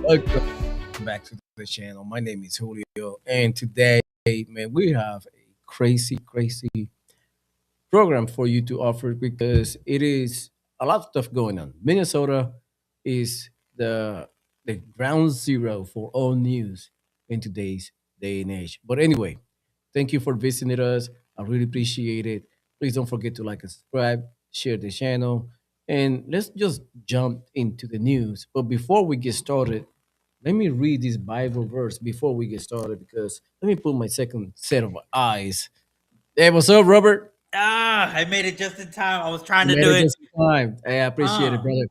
Welcome back to the channel. My name is Julio, and today, man, we have a crazy program for you to offer because it is a lot of stuff going on. Minnesota is the ground zero for all news in today's day and age. But anyway, thank you for visiting us. I really appreciate it. Please don't forget to like and subscribe, share the channel, and let's just jump into the news. But before we get started, let me read this Bible verse before we get started because let me put my second set of eyes. Hey, what's up, Robert? I made it just in time. I was trying You to made do it it. just in time. Hey, I appreciate it, Uh, brother.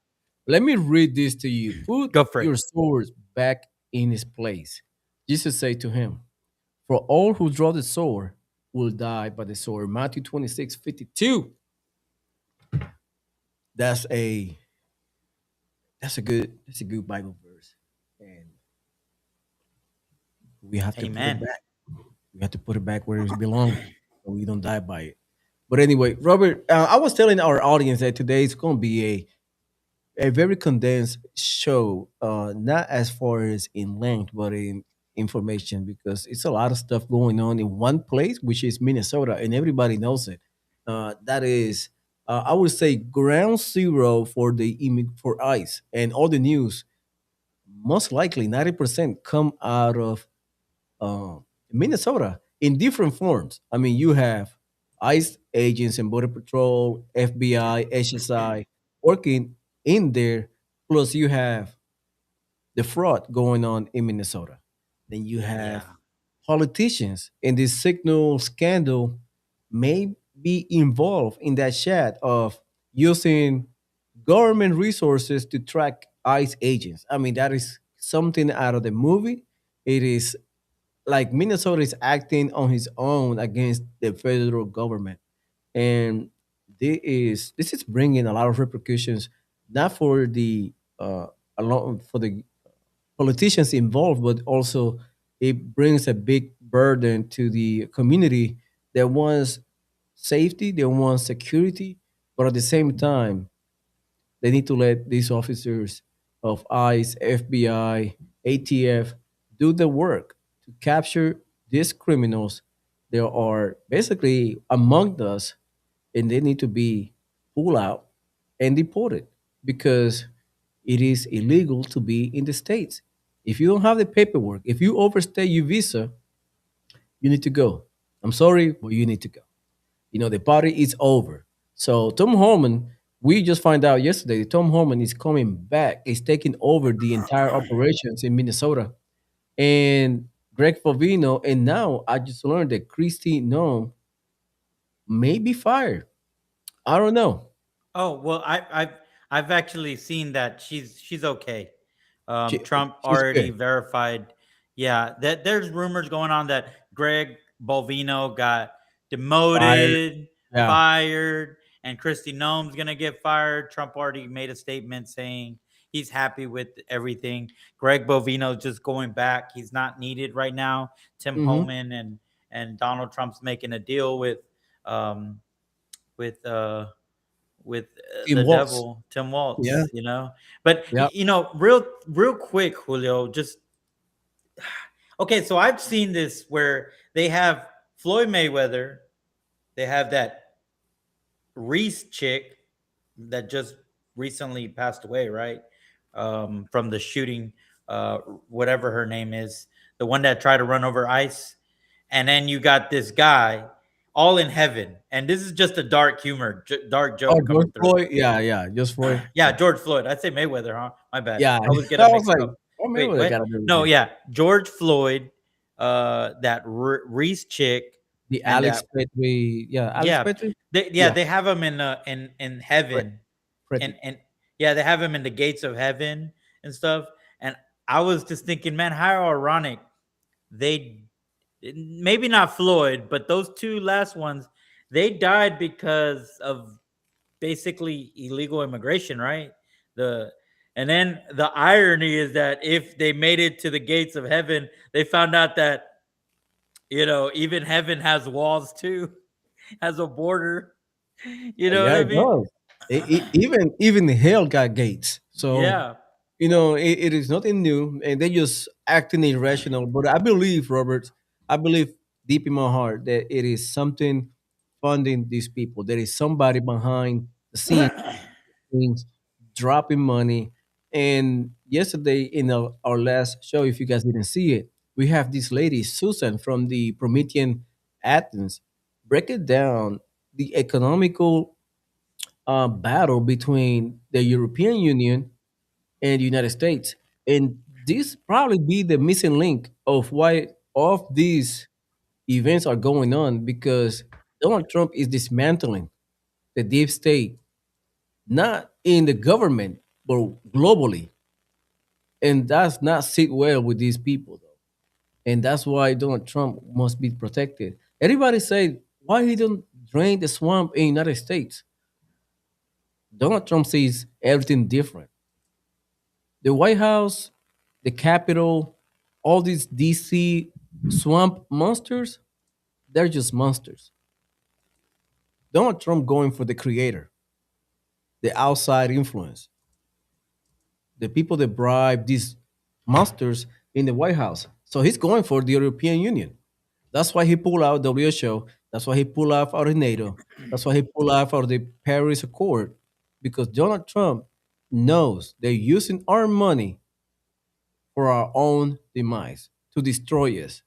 Let me read this to you. Put Go for it. your swords back in its place. Jesus said to him, for all who draw the sword will die by the sword. Matthew 26:52. That's a that's a good Bible verse. And we have to put it Amen. back. We have to put it back where it belongs so we don't die by it. But anyway, Robert, I was telling our audience that today is going to be a very condensed show, not as far as in length, but in information, because it's a lot of stuff going on in one place, which is Minnesota, and everybody knows it. That is, I would say, ground zero for for ICE, and all the news, most likely 90% come out of uh, Minnesota in different forms. I mean, you have ICE agents and Border Patrol, FBI, HSI working in there. Plus, you have the fraud going on in Minnesota. Then you have Yeah. politicians in this signal scandal may be involved in that chat of using government resources to track ICE agents. I mean, that is something out of the movie. It is like Minnesota is acting on his own against the federal government, and this is bringing a lot of repercussions, not for the along for the politicians involved, but also it brings a big burden to the community that wants safety, they want security, but at the same time they need to let these officers of ICE, FBI, ATF do the work to capture these criminals. They are basically among us, and they need to be pulled out and deported because it is illegal to be in the States. If you don't have the paperwork, if you overstay your visa, you need to go. I'm sorry, but you need to go. The party is over. So Tom Holman, we just find out yesterday that Tom Holman is coming back, is taking over the entire operations in Minnesota. And Greg Favino, and now I just learned that Christy Nome may be fired. I don't know. Oh well, I've actually seen that she's okay. She, Trump she's already good. verified. Yeah, that there's rumors going on that Greg Bolvino got Fired. demoted, Yeah. fired, and Christy Noem's gonna get fired. Trump already made a statement saying he's happy with everything. Greg Bovino's just going back. He's not needed right now. Tim Mm-hmm. Homan and Donald Trump's making a deal um with Team the Waltz. devil, Tim Yeah. Waltz, you know. But Yeah. real quick, Julio, just okay. So I've seen this where they have Floyd Mayweather, they have that Reese chick that just recently passed away, right? From the shooting, whatever her name is, the one that tried to run over ICE, and then you got this guy all in heaven, and this is just a dark humor, dark Oh, joke George coming through. Floyd. Yeah, yeah. George Floyd. Yeah, George Floyd. I'd say Mayweather, huh? My bad. Yeah. I always get I it was mixed like, up. oh, maybe Wait, what they what? got to do with No, this. yeah, George Floyd, that Reese chick, The and Alex that Petri. Yeah, Alex yeah, Petri. yeah, Yeah. they have him in heaven, Pretty. and yeah, they have him in the gates of heaven and stuff. And I was just thinking, man, how ironic they maybe not Floyd, but those two last ones, they died because of basically illegal immigration, right? The and then the irony is that if they made it to the gates of heaven, they found out that even heaven has walls too, has a border. You know what Yeah, I it mean? does. Even hell got gates. So Yeah. it is nothing new, and they just acting irrational. But I believe, Robert, I believe deep in my heart that it is something funding these people. There is somebody behind the scenes dropping money. And yesterday, in our last show, if you guys didn't see it, we have this lady Susan from the Promethean Athens break it down the economical battle between the European Union and the United States. And this probably be the missing link of why all of these events are going on, because Donald Trump is dismantling the deep state, not in the government, but globally. And that's not sit well with these people, though. And that's why Donald Trump must be protected. Everybody say, why he don't drain the swamp in the United States? Donald Trump sees everything different. The White House, the Capitol, all these DC swamp monsters, they're just monsters. Donald Trump going for the creator, the outside influence, the people that bribe these monsters in the White House. So he's going for the European Union. That's why he pulled out WHO. That's why he pulled out of NATO. That's why he pulled out of the Paris Accord. Because Donald Trump knows they're using our money for our own demise, to destroy us.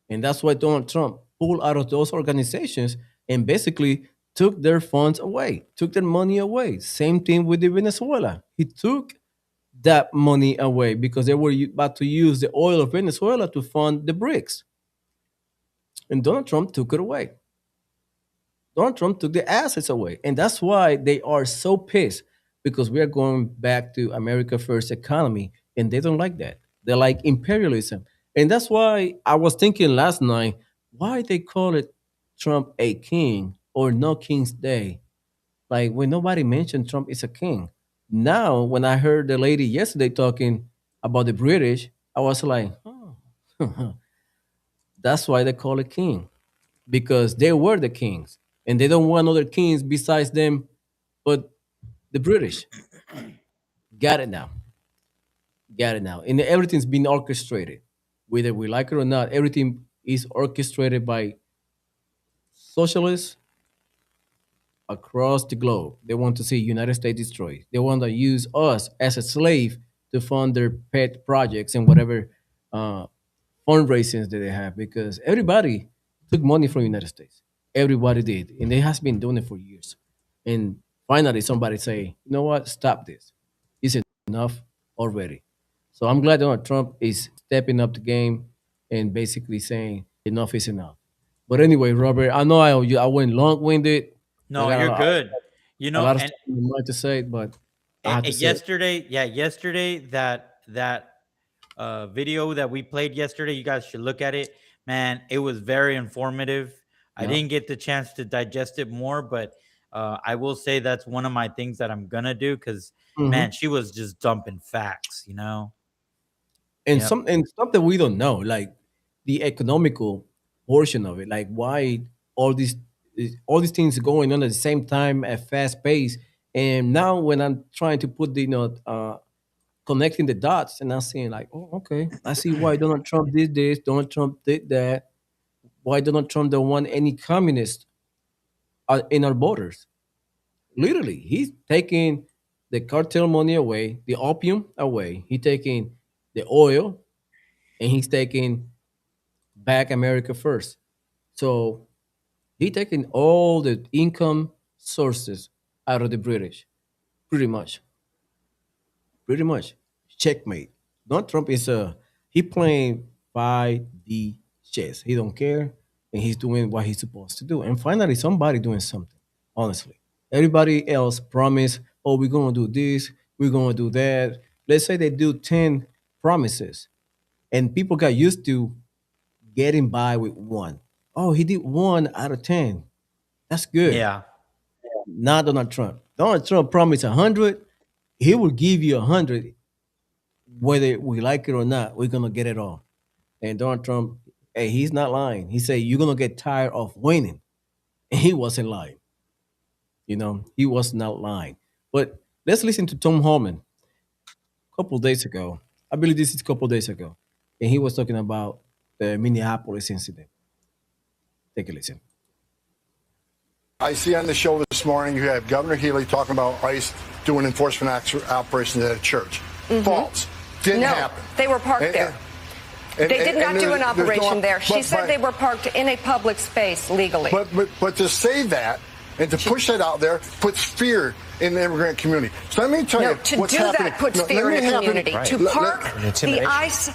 And that's why Donald Trump pulled out of those organizations and basically took their funds away, took their money away. Same thing with the Venezuela. He took that money away because they were about to use the oil of Venezuela to fund the BRICS. And Donald Trump took it away. Donald Trump took the assets away. And that's why they are so pissed, because we are going back to America first economy, and they don't like that. They like imperialism. And that's why I was thinking last night, why they call it Trump a king or no King's Day? Like when nobody mentioned Trump is a king. Now, when I heard the lady yesterday talking about the British, I was like, oh, that's why they call it king, because they were the kings and they don't want other kings besides them but the British. Got it now. Got it now. And everything's been orchestrated. Whether we like it or not, everything is orchestrated by socialists across the globe. They want to see United States destroyed. They want to use us as a slave to fund their pet projects and whatever uh, fundraisings that they have, because everybody took money from the United States. Everybody did, and they has been doing it for years. And finally, somebody say, "You know what? Stop this. It's enough already." So I'm glad Donald Trump is stepping up the game and basically saying enough is enough. But anyway, Robert, I know I went long winded. I No, got you're good. You a know, lot of and stuff in my mind to say, but I had to say it. yesterday, yeah, yesterday that video that we played yesterday, you guys should look at it. Man, it was very informative. I Yeah. didn't get the chance to digest it more, but I will say that's one of my things that I'm gonna do because man, Mhm. she was just dumping facts, And Yep. something we don't know, like the economical portion of it, like why all these all these things going on at the same time at fast pace. And now when I'm trying to put the connecting the dots, and I'm saying like, oh, okay, I see why Donald Trump did this, Donald Trump did that, why Donald Trump don't want any communists in our borders. Literally, he's taking the cartel money away, the opium away, he's taking the oil, and he's taking back America first. So he taking all the income sources out of the British, pretty much, pretty much. Checkmate. Donald Trump is he playing 5D chess. He don't care, and he's doing what he's supposed to do. And finally, somebody doing something. Honestly, everybody else promise, oh, we're gonna do this, we're gonna do that. Let's say they do 10 promises, and people got used to getting by with one. Oh, he did 1 out of 10. That's good. Yeah. Not Donald Trump. Donald Trump promised 100. He will give you 100, whether we like it or not. We're gonna get it all. And Donald Trump, hey, he's not lying. He said you're gonna get tired of winning, and he wasn't lying. He was not lying. But let's listen to Tom Homan. couple days ago. I believe this is a couple days ago, and he was talking about the Minneapolis incident. Take a listen. I see on the show this morning you have Governor Healy talking about ICE doing enforcement operations at a church. False. Didn't happen. They were parked there. They did not do an operation there. She said they were parked in a public space legally. But to say that and to push that out there puts fear in the immigrant community. So let me tell you what's happening. To do that puts fear in the community. Right. To park the ICE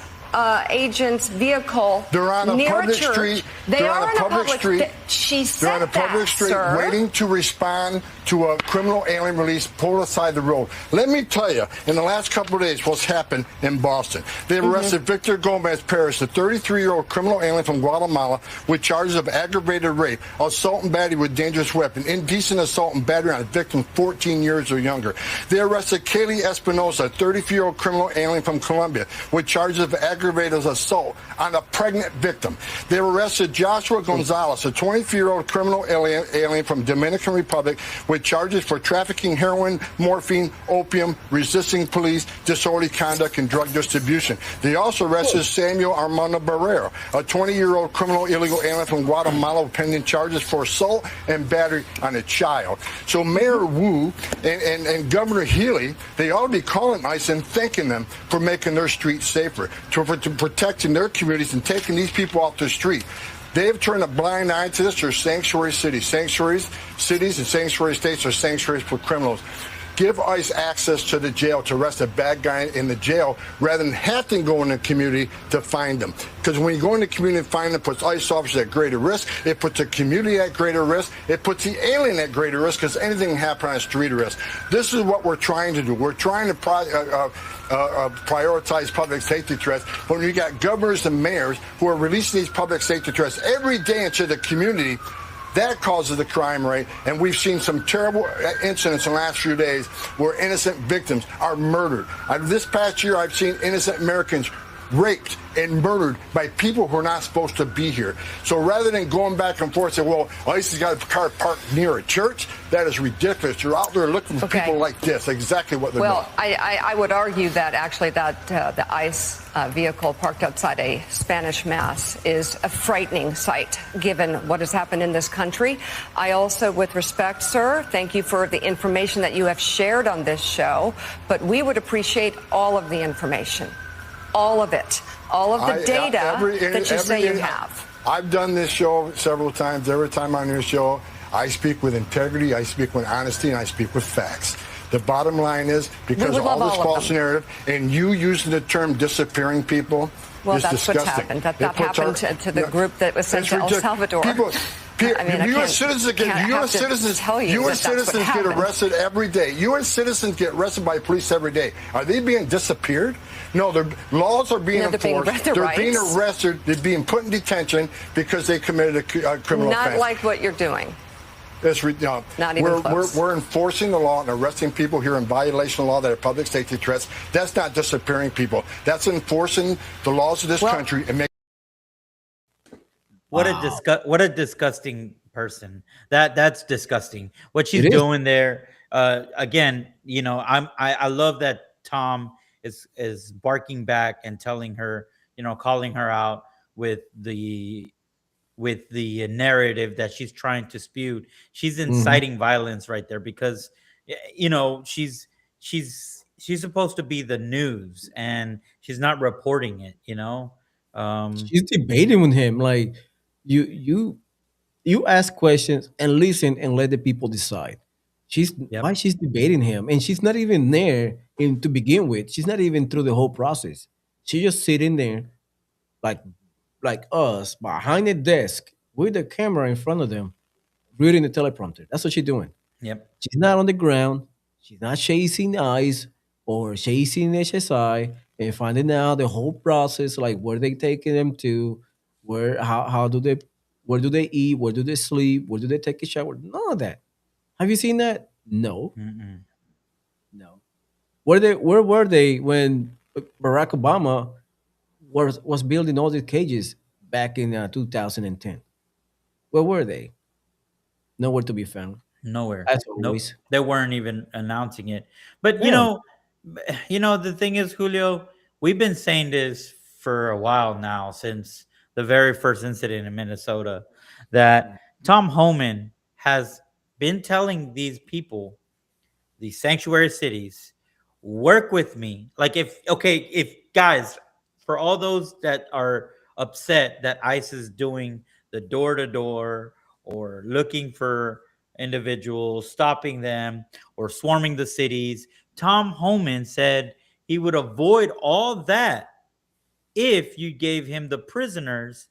agent's vehicle they're on a near public a church. street. They are on a public street. She said they're on a public street sir. waiting to respond to a criminal alien release pulled aside the road. Let me tell you, in the last couple of days, what's happened in Boston. They've arrested Victor Gomez Perez, a 33-year-old criminal alien from Guatemala, with charges of aggravated rape, assault and battery with dangerous weapon, indecent assault and battery on a victim 14 years or younger. They arrested Kaylee Espinosa, a 34-year-old criminal alien from Colombia, with charges of aggravated assault on a pregnant victim. They arrested Joshua Gonzalez, a 23-year-old criminal alien from Dominican Republic, with charges for trafficking heroin, morphine, opium, resisting police, disorderly conduct, and drug distribution. They also arrested Samuel Armando Barrero, a 20-year-old criminal illegal alien from Guatemala, pending charges for assault and battery on a child. So Mayor Wu and Governor Healy, they ought to be calling ICE and thanking them for making their streets safer, for protecting their communities and taking these people off the street. They have turned a blind eye to this. They're sanctuary cities. Sanctuaries, cities and sanctuary states are sanctuaries for criminals. Give ICE access to the jail to arrest a bad guy in the jail rather than have to go in the community to find them. Because when you go in the community and find them, it puts ICE officers at greater risk. It puts the community at greater risk. It puts the alien at greater risk because anything can happen on a street risk. This is what we're trying to do. We're trying to prioritize public safety threats. But when you got governors and mayors who are releasing these public safety threats every day into the community, that causes the crime rate, and we've seen some terrible incidents in the last few days where innocent victims are murdered. This past year, I've seen innocent Americans raped and murdered by people who are not supposed to be here. So rather than going back and forth and say, well, ICE has got a car parked near a church, that is ridiculous. You're out there looking for people like this, exactly what they're doing. Well, I would argue that actually that the ICE vehicle parked outside a Spanish mass is a frightening sight, given what has happened in this country. I also, with respect, sir, thank you for the information that you have shared on this show, but we would appreciate all of the information. All of it. All of the data that you say you have. I've done this show several times. Every time on your show, I speak with integrity, I speak with honesty, and I speak with facts. The bottom line is, because of all this false narrative, and you using the term disappearing people, well, is that's disgusting. What's happened. That happened to the group that was sent to El Salvador. U.S. citizens get arrested every day. U.S. citizens get arrested by police every day. Are they being disappeared? No, their laws are being enforced. They're being arrested. They're being put in detention because they committed a criminal offense. Not like what you're doing. Not even close. We're enforcing the law and arresting people here in violation of law that are public safety threats. That's not disappearing people. That's enforcing the laws of this country and making. What a disgusting person. That's disgusting. What she's doing there. Again, I love that Tom is barking back and telling her, calling her out with the narrative that she's trying to spew. She's inciting violence right there because she's supposed to be the news and she's not reporting it. She's debating with him like you ask questions and listen and let the people decide. Why she's debating him, and she's not even there to begin with. She's not even through the whole process. She's just sitting there like us behind a desk with the camera in front of them, reading the teleprompter. That's what she's doing. Yep. She's not on the ground. She's not chasing ICE or chasing HSI and finding out the whole process, like where they taking them to, how do they, where do they eat, where do they sleep, where do they take a shower? None of that. Have you seen that? No, no. Where were they when Barack Obama was building all these cages back in 2010? Where were they? Nowhere to be found. Nowhere. As always. Nope. They weren't even announcing it. But The thing is, Julio, we've been saying this for a while now, since the very first incident in Minnesota, that Tom Homan has been telling these people, these sanctuary cities, work with me. Like, if guys, for all those that are upset that ICE is doing the door to door, or looking for individuals, stopping them, or swarming the cities, Tom Homan said he would avoid all that if you gave him the prisoners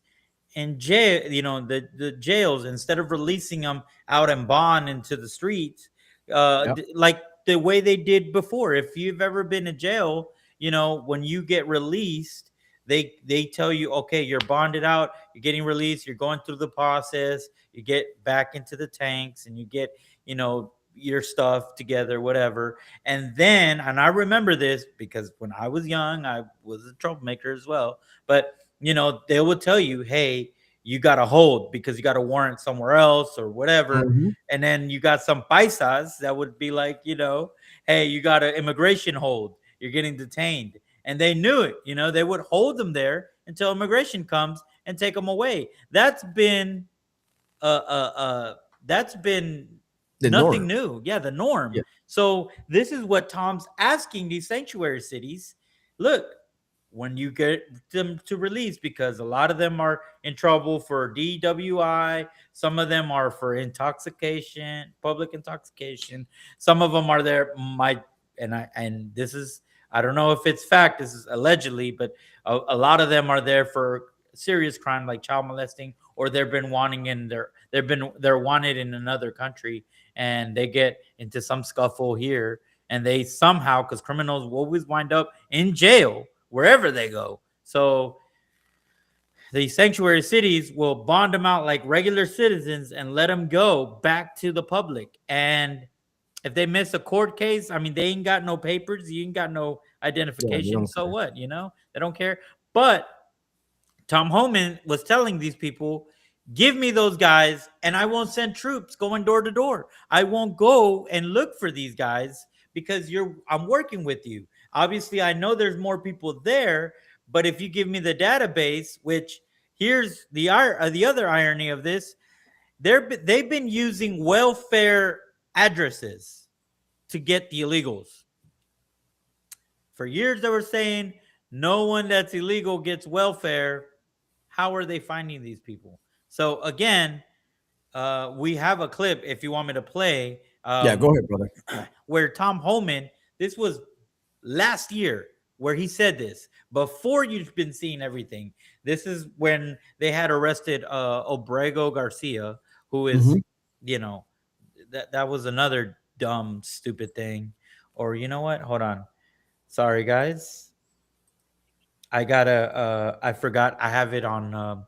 in jail, the jails, instead of releasing them out in bond into the streets, Yeah. like the way they did before. If you've ever been in jail, when you get released, they tell you, okay, you're bonded out, you're getting released, you're going through the process, you get back into the tanks, and you get, your stuff together, whatever. And I remember this because when I was young, I was a troublemaker as well. But they will tell you, hey, you got to hold because you got a warrant somewhere else or whatever. Hmm. And then you got some paisas that would be like, hey, you got an immigration hold, you're getting detained. And they knew it. They would hold them there until immigration comes and take them away. That's been The nothing norm. new. Yeah, the norm. Yeah. So this is what Tom's asking these sanctuary cities. Look, when you get them to release, because a lot of them are in trouble for DWI, some of them are for intoxication, public intoxication, some of them are there might and this is, I don't know if it's fact, this is allegedly, but a lot of them are there for serious crime like child molesting, or they're wanted in another country, and they get into some scuffle here, and they somehow, because criminals will always wind up in jail wherever they go. So the sanctuary cities will bond them out like regular citizens and let them go back to the public. And if they miss a court case, I mean, they ain't got no papers, you ain't got no Yeah, they identification. don't So care. what? They don't care. But Tom Homan was telling these people, give me those guys and I won't send troops going door to door. I won't go and look for these guys because I'm working with you. Obviously, I know there's more people there, but if you give me the database, which here's the other irony of this, they've been using welfare addresses to get the illegals. For years they were saying no one that's illegal gets welfare. How are they finding these people? So again, we have a clip if you want me to play, Yeah, go ahead, brother. where Tom Homan, this was last year, where he said this before you've been seeing everything. This is when they had arrested Obrego Garcia, who is, Hmm. you know, that was another dumb, stupid thing. Or you know what? Hold on. Sorry, guys. I forgot. I have it on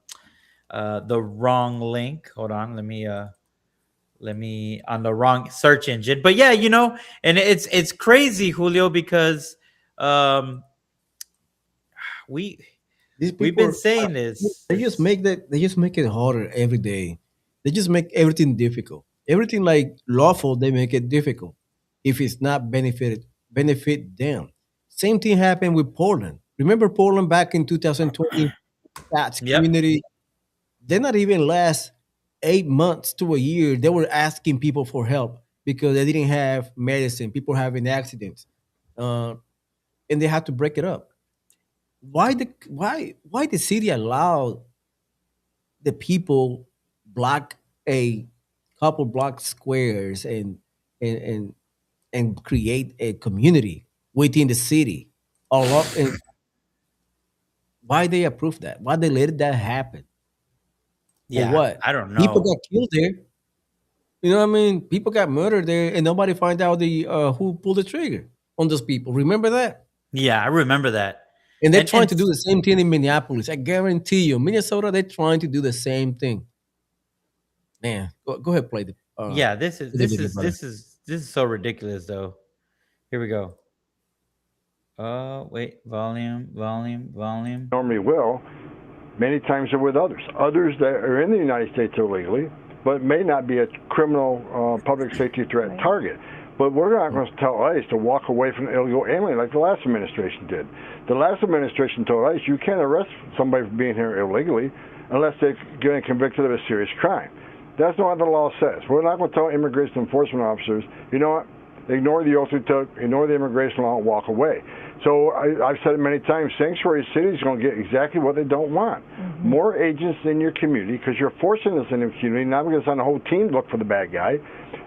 the wrong link. Hold on. Let me on the wrong search engine. But yeah, and it's crazy, Julio, because um we These we've people been saying this. they just make it harder every day. They just make everything difficult. Everything like lawful, they make it difficult. If it's not benefit them. Same thing happened with Portland. Remember Portland back in 2020? That Yep. community, they not even last 8 months to a year. They were asking people for help because they didn't have medicine. People having accidents, uh, and they had to break it up. Why the city allowed the people block a couple block squares and and and create a community within the city all up, and why they approve that, why they let that happen, for Yeah, what? I don't People know. got killed there, you know what I mean? People got murdered there and nobody find out the who pulled the trigger on those people, remember that? Yeah, I remember that. And they're trying And to do the same thing in Minneapolis. I guarantee you, Minnesota, they're trying to do the same thing. Man, go ahead, play yeah, this is the this video, is brother. this is this is so ridiculous though. Here we go. Wait, volume. Normally will. Many times are with others. Others that are in the United States illegally, but may not be a criminal public safety threat target. But we're not going to tell ICE to walk away from an illegal alien like the last administration did. The last administration told ICE you can't arrest somebody for being here illegally unless they're getting convicted of a serious crime. That's not what the law says. We're not going to tell immigration enforcement officers, you know what, ignore the oath we took, ignore the immigration law, and walk away. So I've said it many times, sanctuary cities are going to get exactly what they don't want. Mm-hmm. More agents in your community, because you're forcing us in the community, not because on the whole team to look for the bad guy.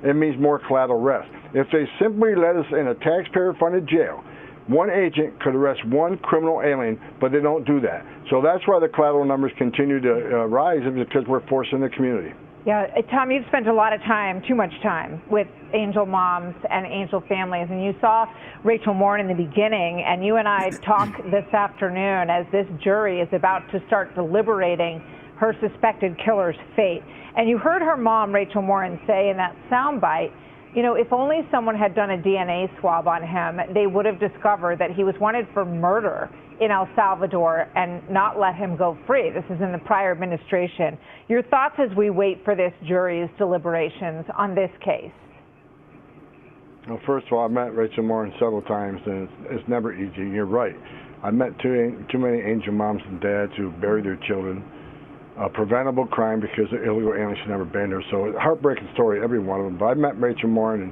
It means more collateral arrest. If they simply let us in a taxpayer-funded jail, one agent could arrest one criminal alien, but they don't do that. So that's why the collateral numbers continue to rise, because we're forcing the community. Yeah, Tom, you've spent a lot of time, too much time, with angel moms and angel families, and you saw Rachel Moore in the beginning, and you and I talked this afternoon as this jury is about to start deliberating her suspected killer's fate. And you heard her mom, Rachel Moore, say in that soundbite, you know, if only someone had done a DNA swab on him, they would have discovered that he was wanted for murder in El Salvador and not let him go free. This is in the prior administration. Your thoughts as we wait for this jury's deliberations on this case? Well, first of all, I've met Rachel Moore several times, and it's never easy. You're right. I've met too many angel moms and dads who bury their children. A preventable crime because the illegal aliens should never been there. So a heartbreaking story, every one of them. But I met Rachel Moore, and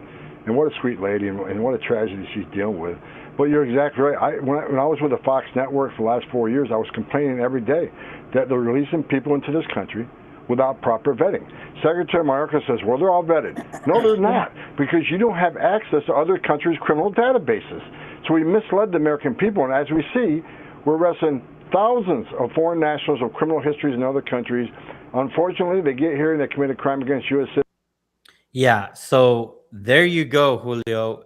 what a sweet lady, and what a tragedy she's dealing with. But you're exactly right. When I was with the Fox Network for the last 4 years, I was complaining every day that they're releasing people into this country without proper vetting. Secretary Mayorkas says, well, they're all vetted. No, they're not, because you don't have access to other countries' criminal databases. So we misled the American people, and as we see, we're arresting thousands of foreign nationals of criminal histories in other countries. Unfortunately, they get here and they commit a crime against U.S. citizens. Yeah, so there you go, Julio.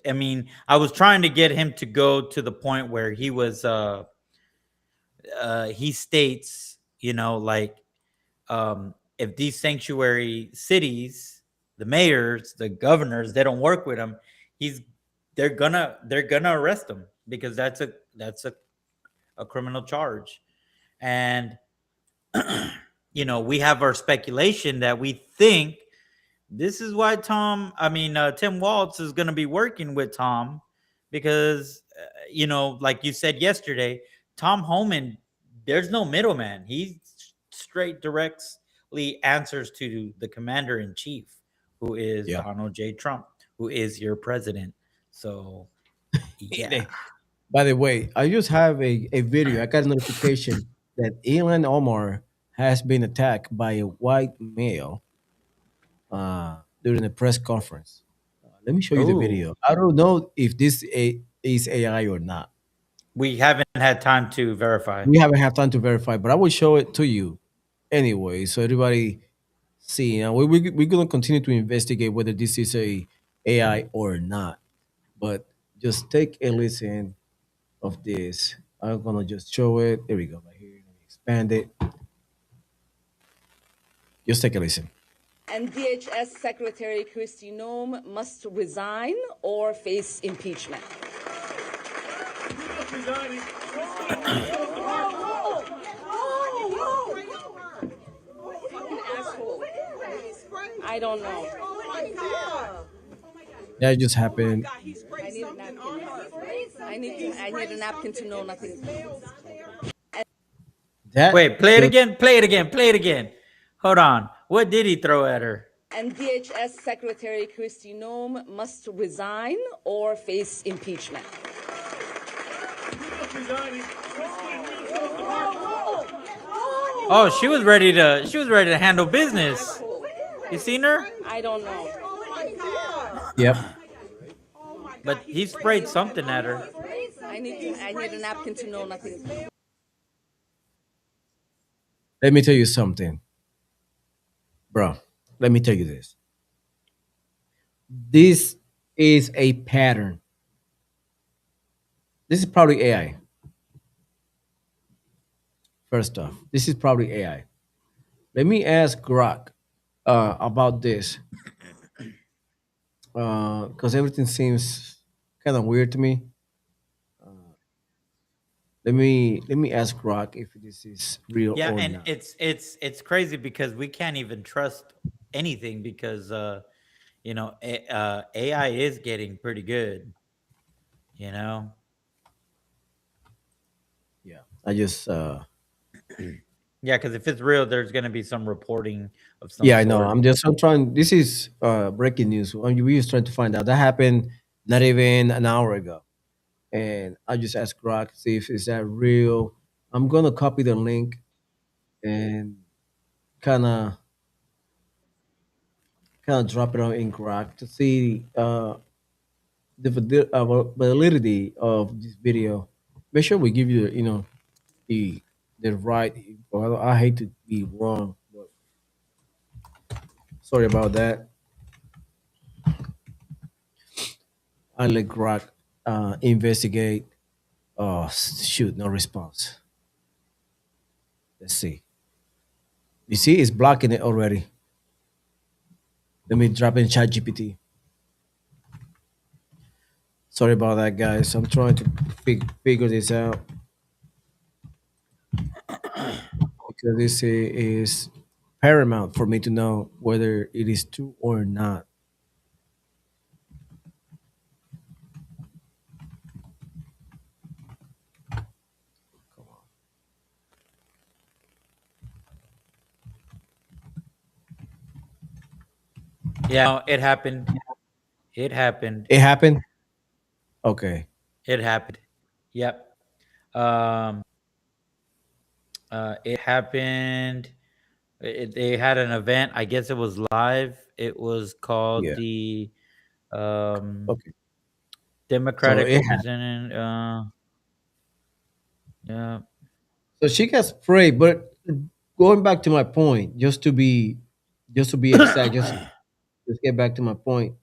I mean, I was trying to get him to go to the point where he was, he states, you know, like, if these sanctuary cities, the mayors, the governors, they don't work with him, they're gonna arrest him because that's a criminal charge. And you know, we have our speculation that we think this is why Tim Waltz is going to be working with Tom, because you know, like you said yesterday, Tom Homan, there's no middleman. He straight directly answers to the commander in chief, who is Donald J. Trump, who is your president. So yeah. By the way, I just have a video. I got a notification that Elon Omar has been attacked by a white male during a press conference. Let me show you the Ooh. video. I don't know if is AI or not. We haven't had time to verify. We haven't had time to verify, but I will show it to you anyway, so everybody see. Now we're gonna continue to investigate whether this is a AI or not. But just take a listen of this. I'm gonna just show it. There we go. Right here. Let me expand it. Just take a listen. And DHS Secretary Kristi Noem must resign or face impeachment. I don't know. That just happened. I need a napkin. I need a napkin to know nothing. That Wait, play it just- again. Play it again. Play it again. Hold on. What did he throw at her? And DHS Secretary Kristi Noem must resign or face impeachment. Oh, she was ready to handle business. You seen her? I don't know. Yep. But he sprayed something at her. I need a napkin to know nothing. Let me tell you something, bro. Let me tell you this. This is a pattern. This is probably AI. First off, this is probably AI. Let me ask Grok about this because everything seems kind of weird to me. Let me ask Grok if this is real Yeah, or and not. it's crazy because we can't even trust anything because AI is getting pretty good. You know, Yeah, I just yeah, because if it's real, there's gonna be some reporting of some yeah, I know. sort. I'm trying. This is breaking news. We was trying to find out that happened not even an hour ago, and I just asked Grok see if is that real. I'm gonna copy the link and kind of drop it on in Grok to see the validity of this video. Make sure we give you the right info. I hate to be wrong, but sorry about that. I let Grok investigate. Oh shoot, no response. Let's see. You see, it's blocking it already. Let me drop in ChatGPT. Sorry about that, guys. I'm trying to figure this out because this is paramount for me to know whether it is true or not. Yeah, no, it happened. It happened. It happened. Okay. It happened. Yep. Um. It happened. They had an event. I guess it was live. It was called Yeah. the um, Okay. So Democratic it happened. Representative. Yeah. So she got sprayed, but going back to my point, just to be exact, just get back to my point.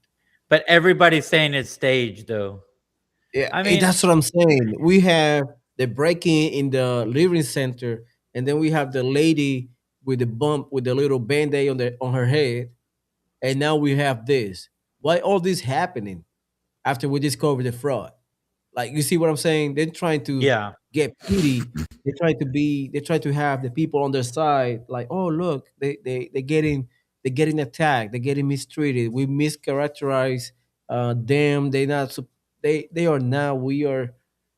But everybody's saying it's staged, though. Yeah, I mean, that's what I'm saying. We have the breaking in the living center, and then we have the lady with the bump with the little band-aid on her head, and now we have this. Why all this happening after we discover the fraud? Like you see what I'm saying? They're trying to yeah, get pity. They try to have the people on their side, like, oh look, they're getting attacked, they're getting mistreated. We mischaracterize them. They are not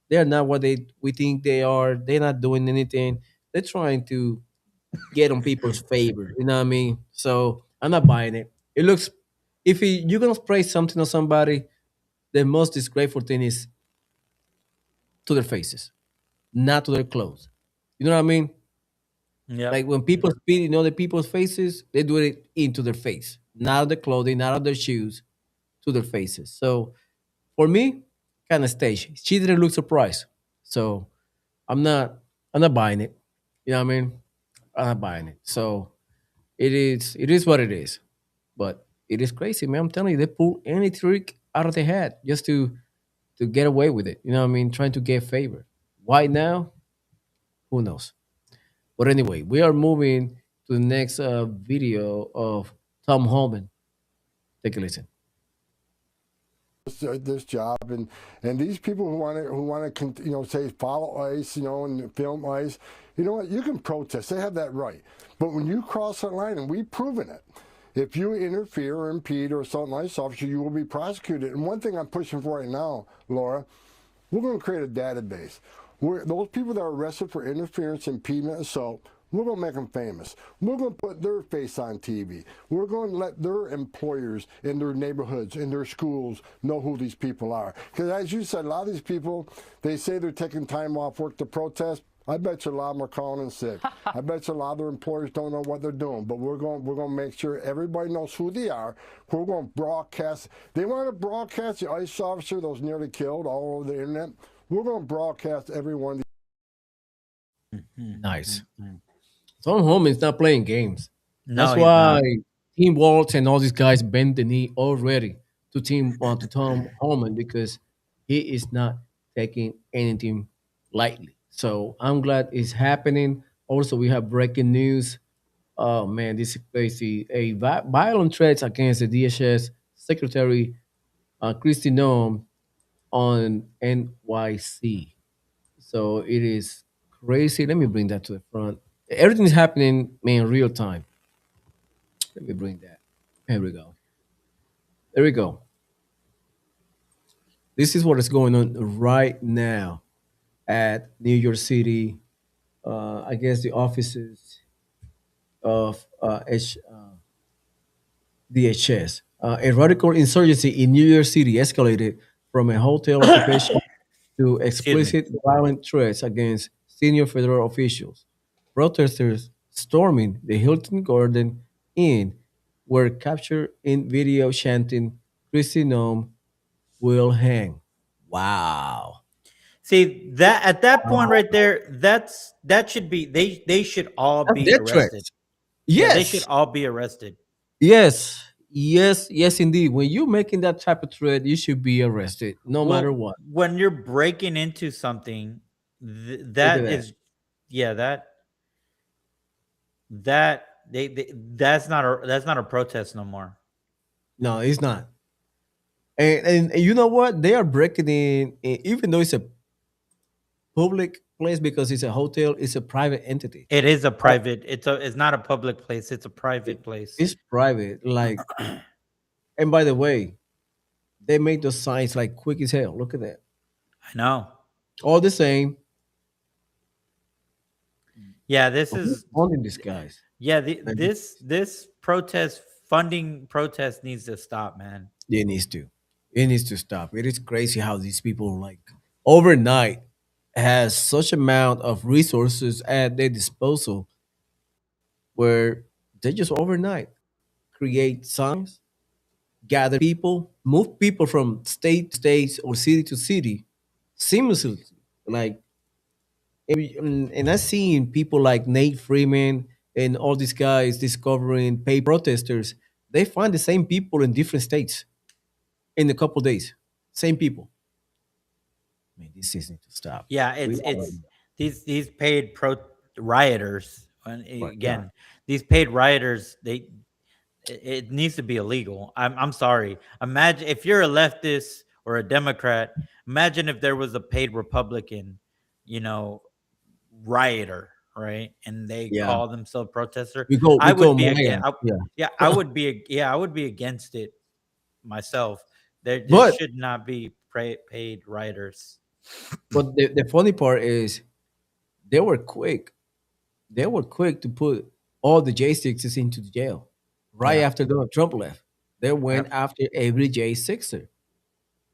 they are not what we think they are. They're not doing anything. They're trying to get on people's favor. You know what I mean? So I'm not buying it. It looks if you're gonna spray something on somebody, the most disgraceful thing is to their faces, not to their clothes. You know what I mean? yep. Like when people spit in other people's faces, they do it into their face, not on their clothing, not on their shoes, to their faces. So for me, kind of stage. She didn't look surprised. So I'm not I'm not buying it. You know what I mean? I'm not buying it. So it is what it is. But it is crazy, man. I'm telling you, they pull any trick out of their hat just to get away with it. You know what I mean? Trying to get favor. Why now? Who knows? But anyway, we are moving to the next video of Tom Holman. Take a listen. This job and these people who want to say follow ICE, and film ICE, you know what, you can protest, they have that right, but when you cross that line, and we've proven it, if you interfere or impede or assault an ICE officer, you will be prosecuted. And one thing I'm pushing for right now, Laura, we're going to create a database where those people that are arrested for interference, impediment, assault, we're going to make them famous. We're going to put their face on TV. We're going to let their employers in their neighborhoods, in their schools, know who these people are. Because as you said, a lot of these people, they say they're taking time off work to protest. I bet you a lot of them are calling in sick. I bet you a lot of their employers don't know what they're doing. But we're going to make sure everybody knows who they are. We're going to broadcast. They want to broadcast the ICE officer that was nearly killed all over the internet. We're going to broadcast every one of these. Nice. Tom Holman is not playing games. That's No, he's why not. Team Waltz and all these guys bend the knee already to Tom Holman because he is not taking anything lightly. So I'm glad it's happening. Also, we have breaking news. Oh man, this is crazy. Violent threats against the DHS Secretary Christy Noem on NYC. So it is crazy. Let me bring that to the front. Everything is happening, man, real time. Let me bring that. Here we go. There we go. This is what is going on right now at New York City. I guess the offices of DHS. A radical insurgency in New York City escalated from a hotel occupation to Excuse me. explicit violent threats against senior federal officials. Protesters storming the Hilton Garden Inn were captured in video chanting, Christy Nome will hang. Wow. See that at that point right there, that should be they should all That's be death arrested. threats. Yeah, they should Yes. all be arrested. Yes. Yes. Yes, indeed. When you're making that type of threat, you should be arrested no matter Well, what. when you're breaking into something, Look at that that. is, yeah, that that's not a protest no more. No, it's not. And you know what? They are breaking even though it's a public place because it's a hotel, it's a private entity. It is a Uh, private. It's not a public place. It's a private place. It's private. Like, and by the way, they made those signs like quick as hell. Look at that. I know. All the same, Yeah, this who's is funding these guys? yeah. And This protest funding protest needs to stop, man. it needs to. It needs to stop. It is crazy how these people like overnight has such amount of resources at their disposal where they just overnight create signs, gather people, move people from state to state or city to city seamlessly. Like, and I seen people like Nate Freeman and all these guys discovering paper protesters. They find the same people in different states in a couple days. Same people. Man, this is need to stop. Yeah, We already it's these paid pro rioters. And but yeah. again, these paid rioters, it needs to be illegal. I'm sorry. Imagine if you're a leftist or a Democrat. Imagine if there was a paid Republican, you know, rioter, right? And they Yeah. call themselves protester. We I go would be Maya. again. Yeah. Yeah, I would be. Yeah, I would be against it myself. There But should not be paid rioters. the funny part is they were quick. They were quick to put all the J6s into the jail right Yeah. after Donald Trump left. They went Yep. after every J6er.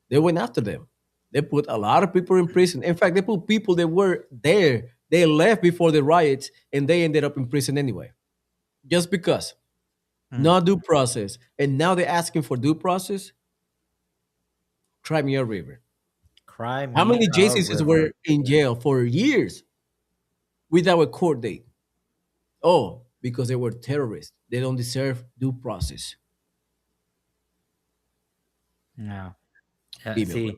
They went after them. They put a lot of people in prison. In fact, they put people that were there. They left before the riots and they ended up in prison anyway. Just because. Hmm. No due process. And now they're asking for due process. Cry me a river. Cry How me many a J6s were river. in jail for years without a court date? Oh, because they were terrorists. They don't deserve due process. Yeah. Give me a river. See,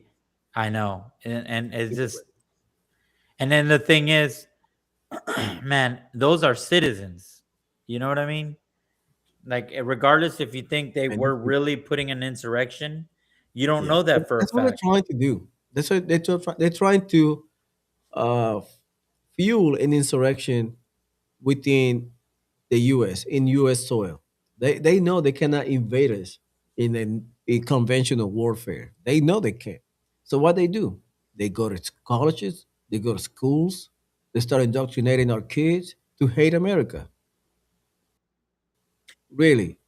I know, and it's Give me a just, river. and then the thing is, man, those are citizens. You know what I mean? Like, regardless if you think they And were really putting an insurrection, you don't yeah, know that for a that's what they're fact. trying to do. That's what they're trying to uh, fuel an insurrection within the U.S. in U.S. soil. They know they cannot invade us in conventional warfare. They know they can't. So what they do? They go to colleges. They go to schools. They start indoctrinating our kids to hate America. Really.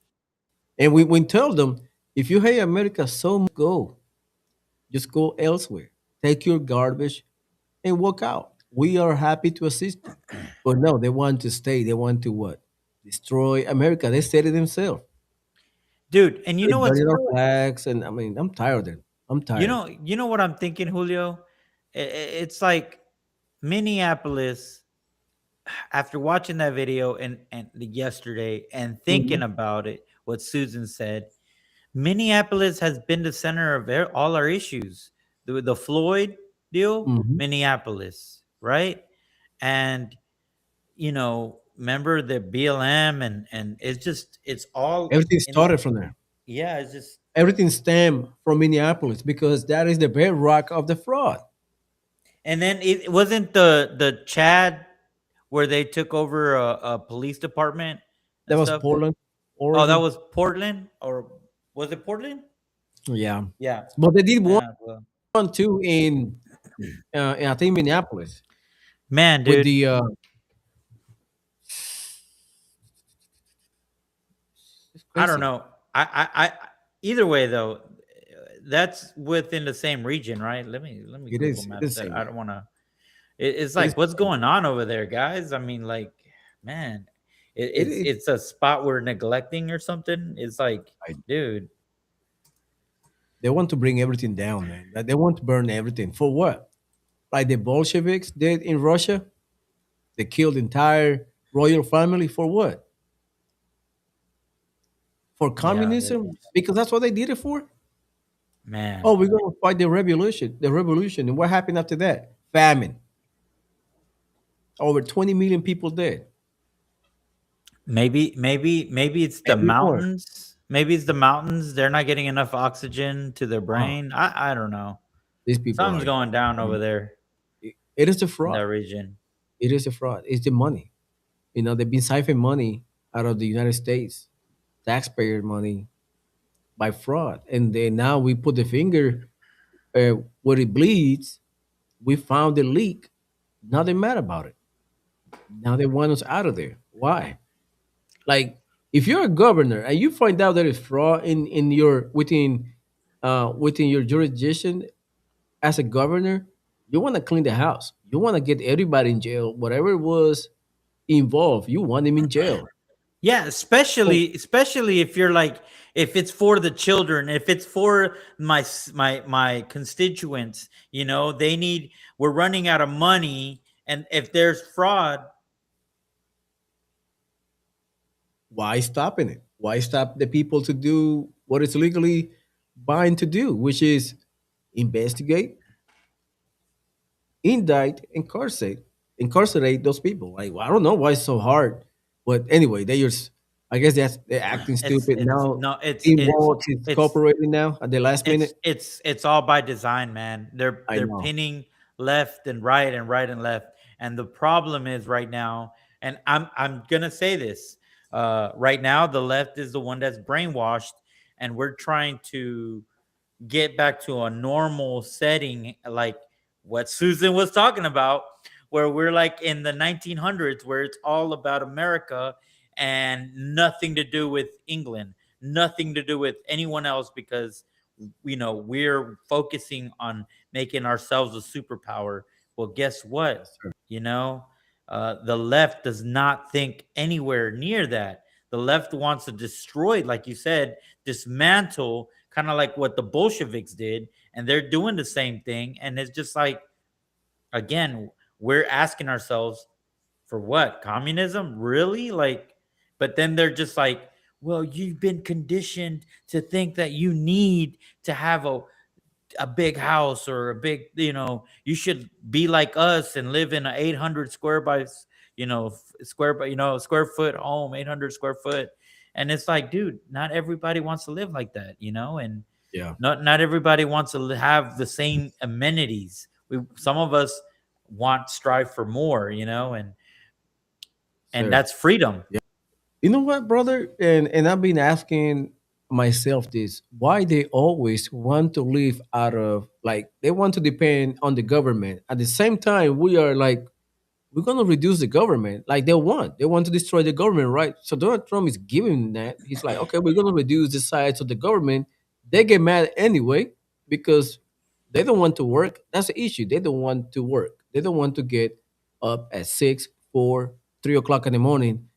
And we tell them if you hate America so much, go. Just go elsewhere. Take your garbage and walk out. We are happy to assist you. But no, they want to stay. They want to what? Destroy America. They said it themselves. Dude, and They burning our flags, and I mean, I'm tired of it. I'm tired. you know what I'm thinking, Julio? It's like Minneapolis, after watching that video and yesterday and thinking Hmm. about it, what Susan said, Minneapolis has been the center of all our issues. The Floyd deal, Hmm. Minneapolis, right? And remember the BLM, and it's all Everything in. started from there. Yeah, it's just. Everything stemmed from Minneapolis because that is the bedrock of the fraud. And then it wasn't the Chad where they took over a police department That and was stuff. Portland, Oh, that Oregon. was Portland, or was it Portland? Yeah, Yeah. but they did Yeah. Well, one too in I think Minneapolis man, with dude, the it's I don't crazy. know. I either way though, that's within the same region, right? Let me It Google is. It Maps is the that. same I man. don't want to. It's It is like what's the same. going on over there, guys? I mean, like, man, It it's is. it's a spot we're neglecting or something. It's like, I, dude, they want to bring everything down, man. Like, they want to burn everything for what? Like the Bolsheviks did in Russia. They killed the entire royal family for what? For yeah, communism? Because that's what they did it for. man. Oh, we're going to fight the revolution. The revolution. And what happened after that? Famine. Over 20 million people dead. Maybe it's the Maybe more. mountains. Maybe it's the mountains. They're not getting enough oxygen to their Oh, brain. I don't know. these people Something's are. going down over there It is a in that fraud. region. It is a fraud. It's the money. They've been siphoning money out of the United States, taxpayer money by fraud. And then now we put the finger where it bleeds. We found the leak. Now they're mad about it. Now they want us out of there. Why? Like, if you're a governor and you find out there is fraud in your within your jurisdiction as a governor, you want to clean the house. You want to get everybody in jail. Whatever was involved, you want them in jail. Yeah, So especially if you're like if it's for the children, if it's for my constituents, they need we're running out of money and if there's fraud, why stopping it? Why stop the people to do what is legally bind to do, which is investigate, indict, incarcerate those people? Like, well, I don't know why it's so hard, but anyway, they just, I guess they're acting it's stupid it's now. no Team Waltz is it's cooperating now at the last minute. it's all by design, man. They're I they're know. pinning left and right and right and left. And the problem is right now, and I'm gonna say this. Right now, the left is the one that's brainwashed, and we're trying to get back to a normal setting like what Susan was talking about, where we're like in the 1900s, where it's all about America and nothing to do with England, nothing to do with anyone else, because we're focusing on making ourselves a superpower. Well, guess what? Yes, sir. You know, the left does not think anywhere near that. The left wants to destroy, like you said, dismantle, kind of like what the Bolsheviks did, and they're doing the same thing. And it's just like, again, we're asking ourselves, for what? Communism? Really? Like, but then they're just like, well, you've been conditioned to think that you need to have a big house or a big, you should be like us and live in a 800 square by, square by, square foot home, 800 square foot. And it's like, dude, not everybody wants to live like that, and Yeah, not everybody wants to have the same amenities. Some of us want strive for more, and sir. that's freedom. Yeah. You know what, brother? And I've been asking myself this: why they always want to live out of, like, they want to depend on the government. At the same time, we are like, we're gonna reduce the government. Like, they want to destroy the government, right? So Donald Trump is giving that. He's like, okay, we're gonna reduce the size of the government. They get mad anyway because they don't want to work. That's the issue. They don't want to work. They don't want to get up at 6, 4, 3 o'clock in the morning,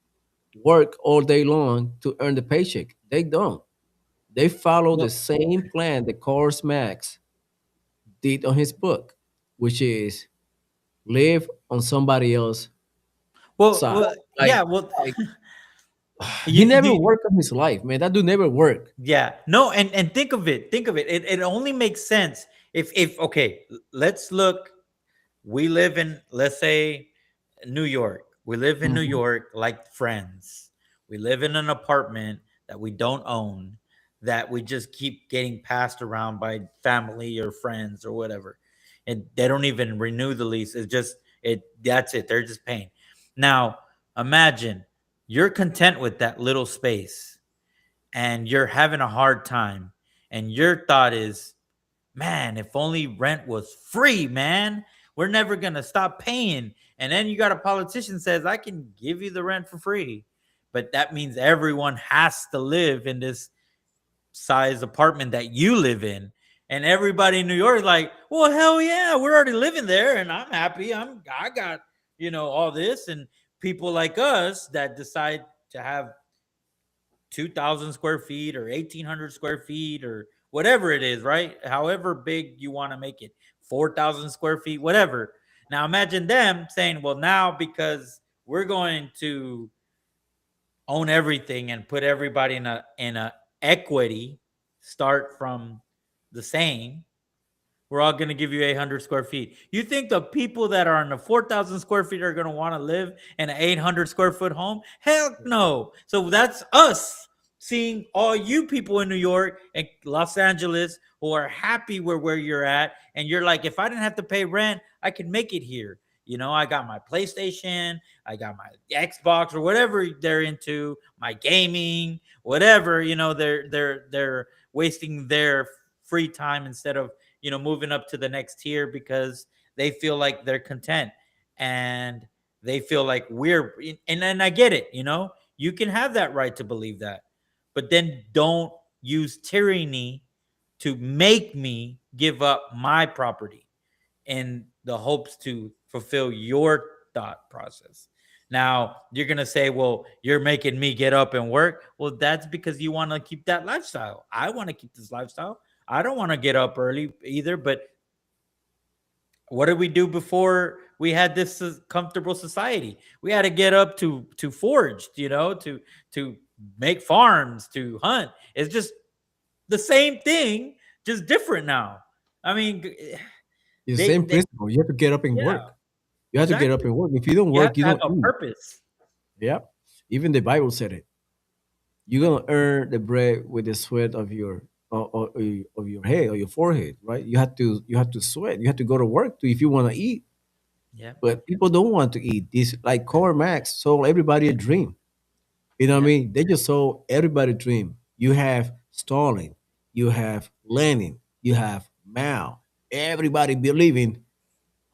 work all day long to earn the paycheck. They don't. They follow the Well, same plan that Carl Max did on his book, which is live on somebody else's side. Like, yeah. Well, like he you, never you worked on his life, man. That dude never worked. Yeah. No, and think of it. It only makes sense if okay, let's look. We live in, let's say, New York. We live in New Mhm. York like friends. We live in an apartment that we don't own, that we just keep getting passed around by family or friends or whatever. And they don't even renew the lease. It's just that's it. They're just paying. Now, imagine you're content with that little space and you're having a hard time and your thought is, man, if only rent was free, man. We're never gonna stop paying. And then you got a politician says, I can give you the rent for free. But that means everyone has to live in this size apartment that you live in. And everybody in New York is like, well, hell yeah, we're already living there and I'm happy. I got, all this. And people like us that decide to have 2,000 square feet or 1,800 square feet or whatever it is, right? However big you want to make it, 4,000 square feet, whatever. Now imagine them saying, well, now because we're going to own everything and put everybody in a equity, start from the same, we're all going to give you 800 square feet. You think the people that are in the 4,000 square feet are going to want to live in an 800 square foot home? Hell no. So that's us seeing all you people in New York and Los Angeles who are happy where you're at. And you're like, if I didn't have to pay rent, I could make it here. I got my PlayStation, I got my Xbox or whatever they're into, my gaming, whatever. They're wasting their free time instead of moving up to the next tier because they feel like they're content and they feel like and I get it, you can have that right to believe that, but then don't use tyranny to make me give up my property in the hopes to fulfill your thought process. Now, you're going to say, well, you're making me get up and work. Well, that's because you want to keep that lifestyle. I want to keep this lifestyle. I don't want to get up early either, but what did we do before we had this comfortable society? We had to get up to forage, to make farms, to hunt. It's just the same thing, just different now. I mean, It's the same they principle. You have to get up and yeah, work. You have to get up exactly. and work. If you don't You have work, you to have don't a eat. purpose. Yeah. Even the Bible said it. You're gonna earn the bread with the sweat of your head or your forehead, right? You have to sweat. You have to go to work to if you want to eat. Yeah. But people don't want to eat. This like Karl Marx sold everybody a dream. You know what I Yeah. mean? They just sold everybody a dream. You have Stalin, you have Lenin, you have Mao. Everybody believing,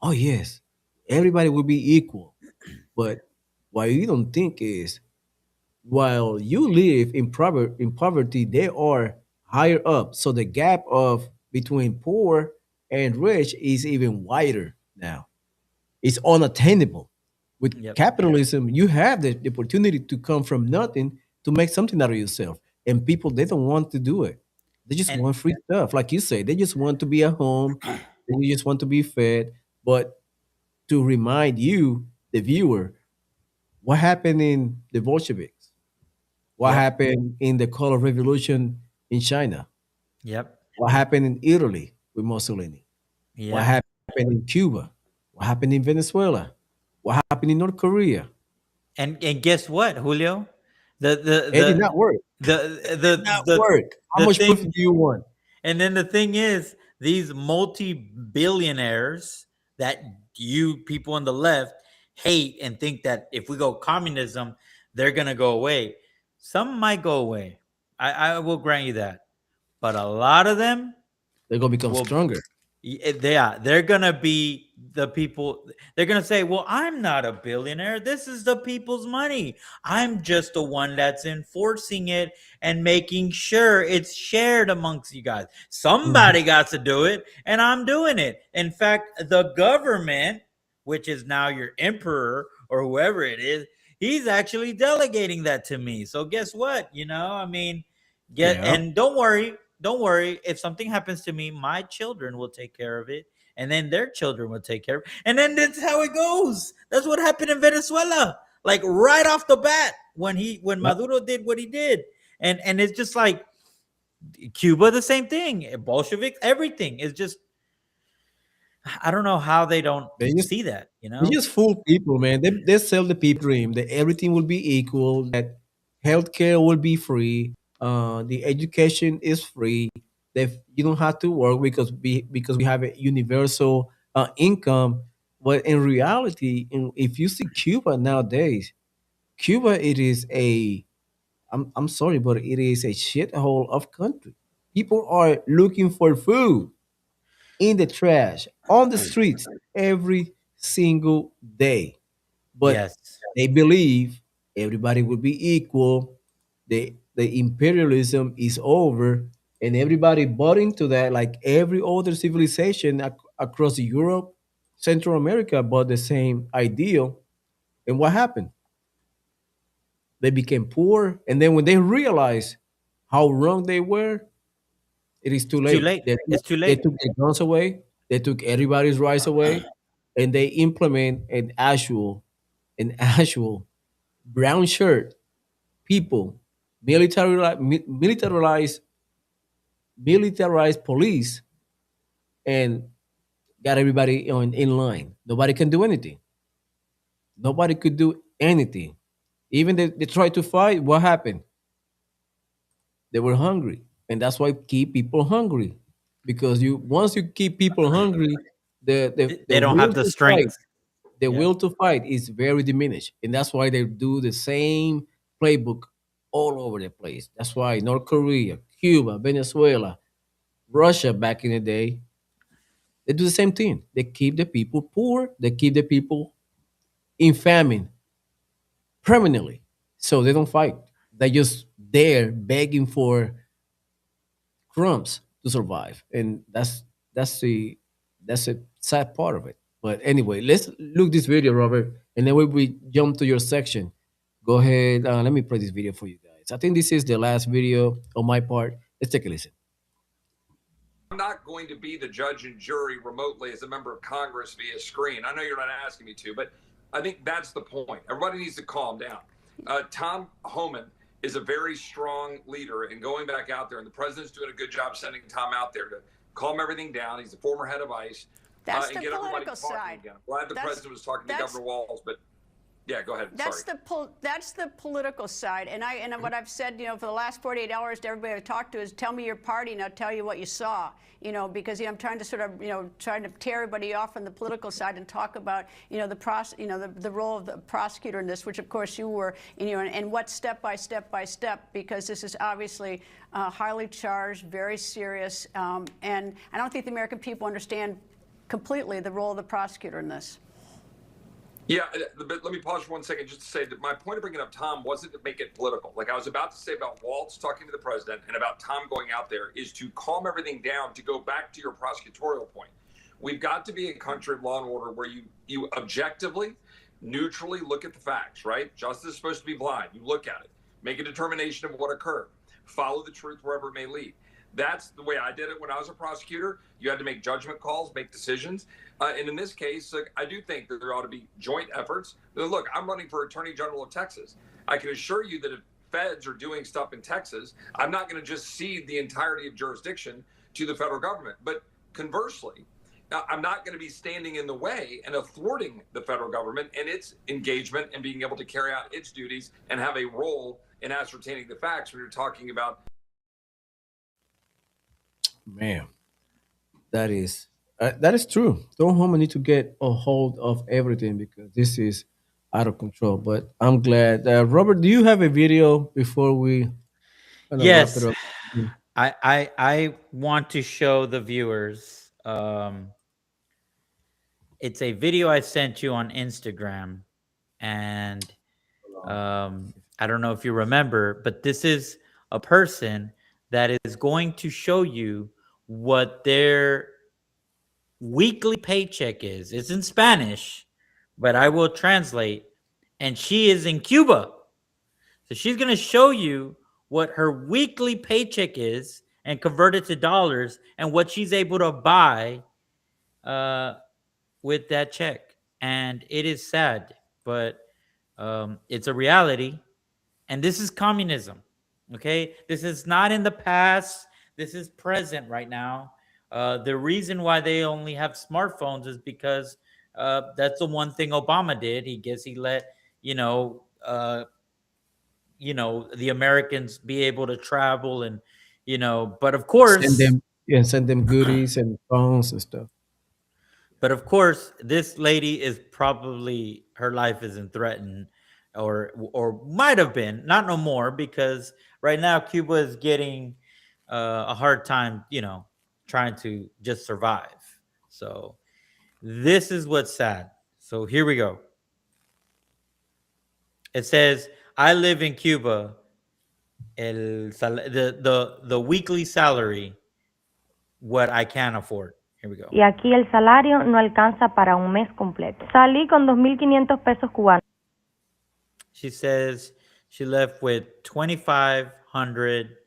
oh yes, everybody will be equal. But what you don't think is while you live in poverty, they are higher up. So the gap of between poor and rich is even wider now. It's unattainable. With Yep. capitalism, you have the opportunity to come from nothing to make something out of yourself. And people, they don't want to do it. They just And want free stuff. Like you say, they just want to be at home. They just want to be fed. But to remind you, the viewer, what happened in the Bolsheviks? What yep. happened in the color revolution in China? Yep. What happened in Italy with Mussolini? What Yep. happened in Cuba? What happened in Venezuela? What happened in North Korea? And guess what, Julio? The It did not work. the Did the not the work. How the much proof thing, do you want? and then the thing is, these multi-billionaires that you people on the left hate and think that if we go communism, they're gonna go away. Some might go away. I will grant you that. But a lot of them They're gonna become will stronger. they're gonna be the people. They're gonna say, well, I'm not a billionaire, this is the people's money, I'm just the one that's enforcing it and making sure it's shared amongst you guys. Mhm. Somebody got to do it and I'm doing it. In fact, the government, which is now your emperor or whoever it is, he's actually delegating that to me. So guess what, I mean, get Yeah. and don't worry. If something happens to me, my children will take care of it, and then their children will take care of it. And then that's how it goes. That's what happened in Venezuela. Like right off the bat, when Yep. Maduro did what he did. And it's just like Cuba, the same thing. Bolsheviks, everything is just, I don't know how they don't They just see that, they just fool people, man. They sell the people dream that everything will be equal, that healthcare will be free, the education is free, that you don't have to work because we have a universal income. But in reality, if you see Cuba nowadays, Cuba it is a I'm sorry, but it is a shithole of country. People are looking for food in the trash, on the streets every single day. But Yes. they believe everybody will be equal. The imperialism is over, and everybody bought into that. Like every other civilization across Europe, Central America bought the same ideal. And what happened? They became poor, and then when they realized how wrong they were, it is too It's too late. late. It's too They late. took their guns away. They took everybody's rights away, and they implement an actual brown shirt people, militarized police, and got everybody in line. Nobody can do anything. Nobody could do anything. Even they tried to fight. What happened? They were hungry, and that's why keep people hungry. Because you once you keep people hungry, the They don't will have the to fight, strength. the Yeah. will to fight is very diminished, and that's why they do the same playbook all over the place. That's why North Korea, Cuba, Venezuela, Russia back in the day, they do the same thing. They keep the people poor. They keep the people in famine permanently, so they don't fight. They just there begging for crumbs to survive, and that's the that's a sad part of it. But anyway, let's look this video, Robert, and then we jump to your section. Go ahead. Let me play this video for you guys. I think this is the last video on my part. Let's take a listen. I'm not going to be the judge and jury remotely as a member of Congress via screen. I know you're not asking me to, but I think that's the point. Everybody needs to calm down. Tom Homan is a very strong leader in going back out there, and the president's doing a good job sending Tom out there to calm everything down. He's the former head of ICE. That's and the get everybody political talking side. again. I'm glad the president was talking to Governor Walz, but yeah, go ahead. That's Sorry. that's the political side, and what I've said, for the last 48 hours to everybody I've talked to is, tell me your party, and I'll tell you what you saw. Because I'm trying to sort of trying to tear everybody off from the political side and talk about the role of the prosecutor in this, which of course you were, and what step by step by step, because this is obviously highly charged, very serious, and I don't think the American people understand completely the role of the prosecutor in this. Yeah, but let me pause for 1 second just to say that my point of bringing up Tom wasn't to make it political. Like I was about to say about Waltz talking to the president and about Tom going out there is to calm everything down, to go back to your prosecutorial point. We've got to be a country of law and order where you objectively, neutrally look at the facts, right? Justice is supposed to be blind. You look at it, make a determination of what occurred, follow the truth wherever it may lead. That's the way I did it when I was a prosecutor. You had to make judgment calls, make decisions. And in this case, I do think that there ought to be joint efforts. Look, I'm running for Attorney General of Texas. I can assure you that if feds are doing stuff in Texas, I'm not going to just cede the entirety of jurisdiction to the federal government. But conversely, I'm not going to be standing in the way and thwarting the federal government and its engagement and being able to carry out its duties and have a role in ascertaining the facts when you're talking about. Man, that is true. Don't Homer need to get a hold of everything because this is out of control. But I'm glad. Robert, do you have a video before we kind of wrap it Yes. up? I want to show the viewers. It's a video I sent you on Instagram, and I don't know if you remember, but this is a person that is going to show you what their weekly paycheck is. It's in Spanish, but I will translate. And she is in Cuba. So she's going to show you what her weekly paycheck is and convert it to dollars and what she's able to buy with that check. And it is sad, but it's a reality. And this is communism. Okay. This is not in the past. This is present right now. The reason why they only have smartphones is because that's the one thing Obama did. He let, the Americans be able to travel and, but of Send course, them, yeah, send them goodies and phones and stuff. this lady is probably, her life isn't threatened, or might have been, not no more, because right now Cuba is getting a hard time, trying to just survive. So this is what's sad. So here we go. It says, "I live in Cuba. The weekly salary, what I can afford." Here we go. Y aquí el salario no alcanza para un mes completo. Salí con 2.500 pesos cubanos. She says she left with 2,500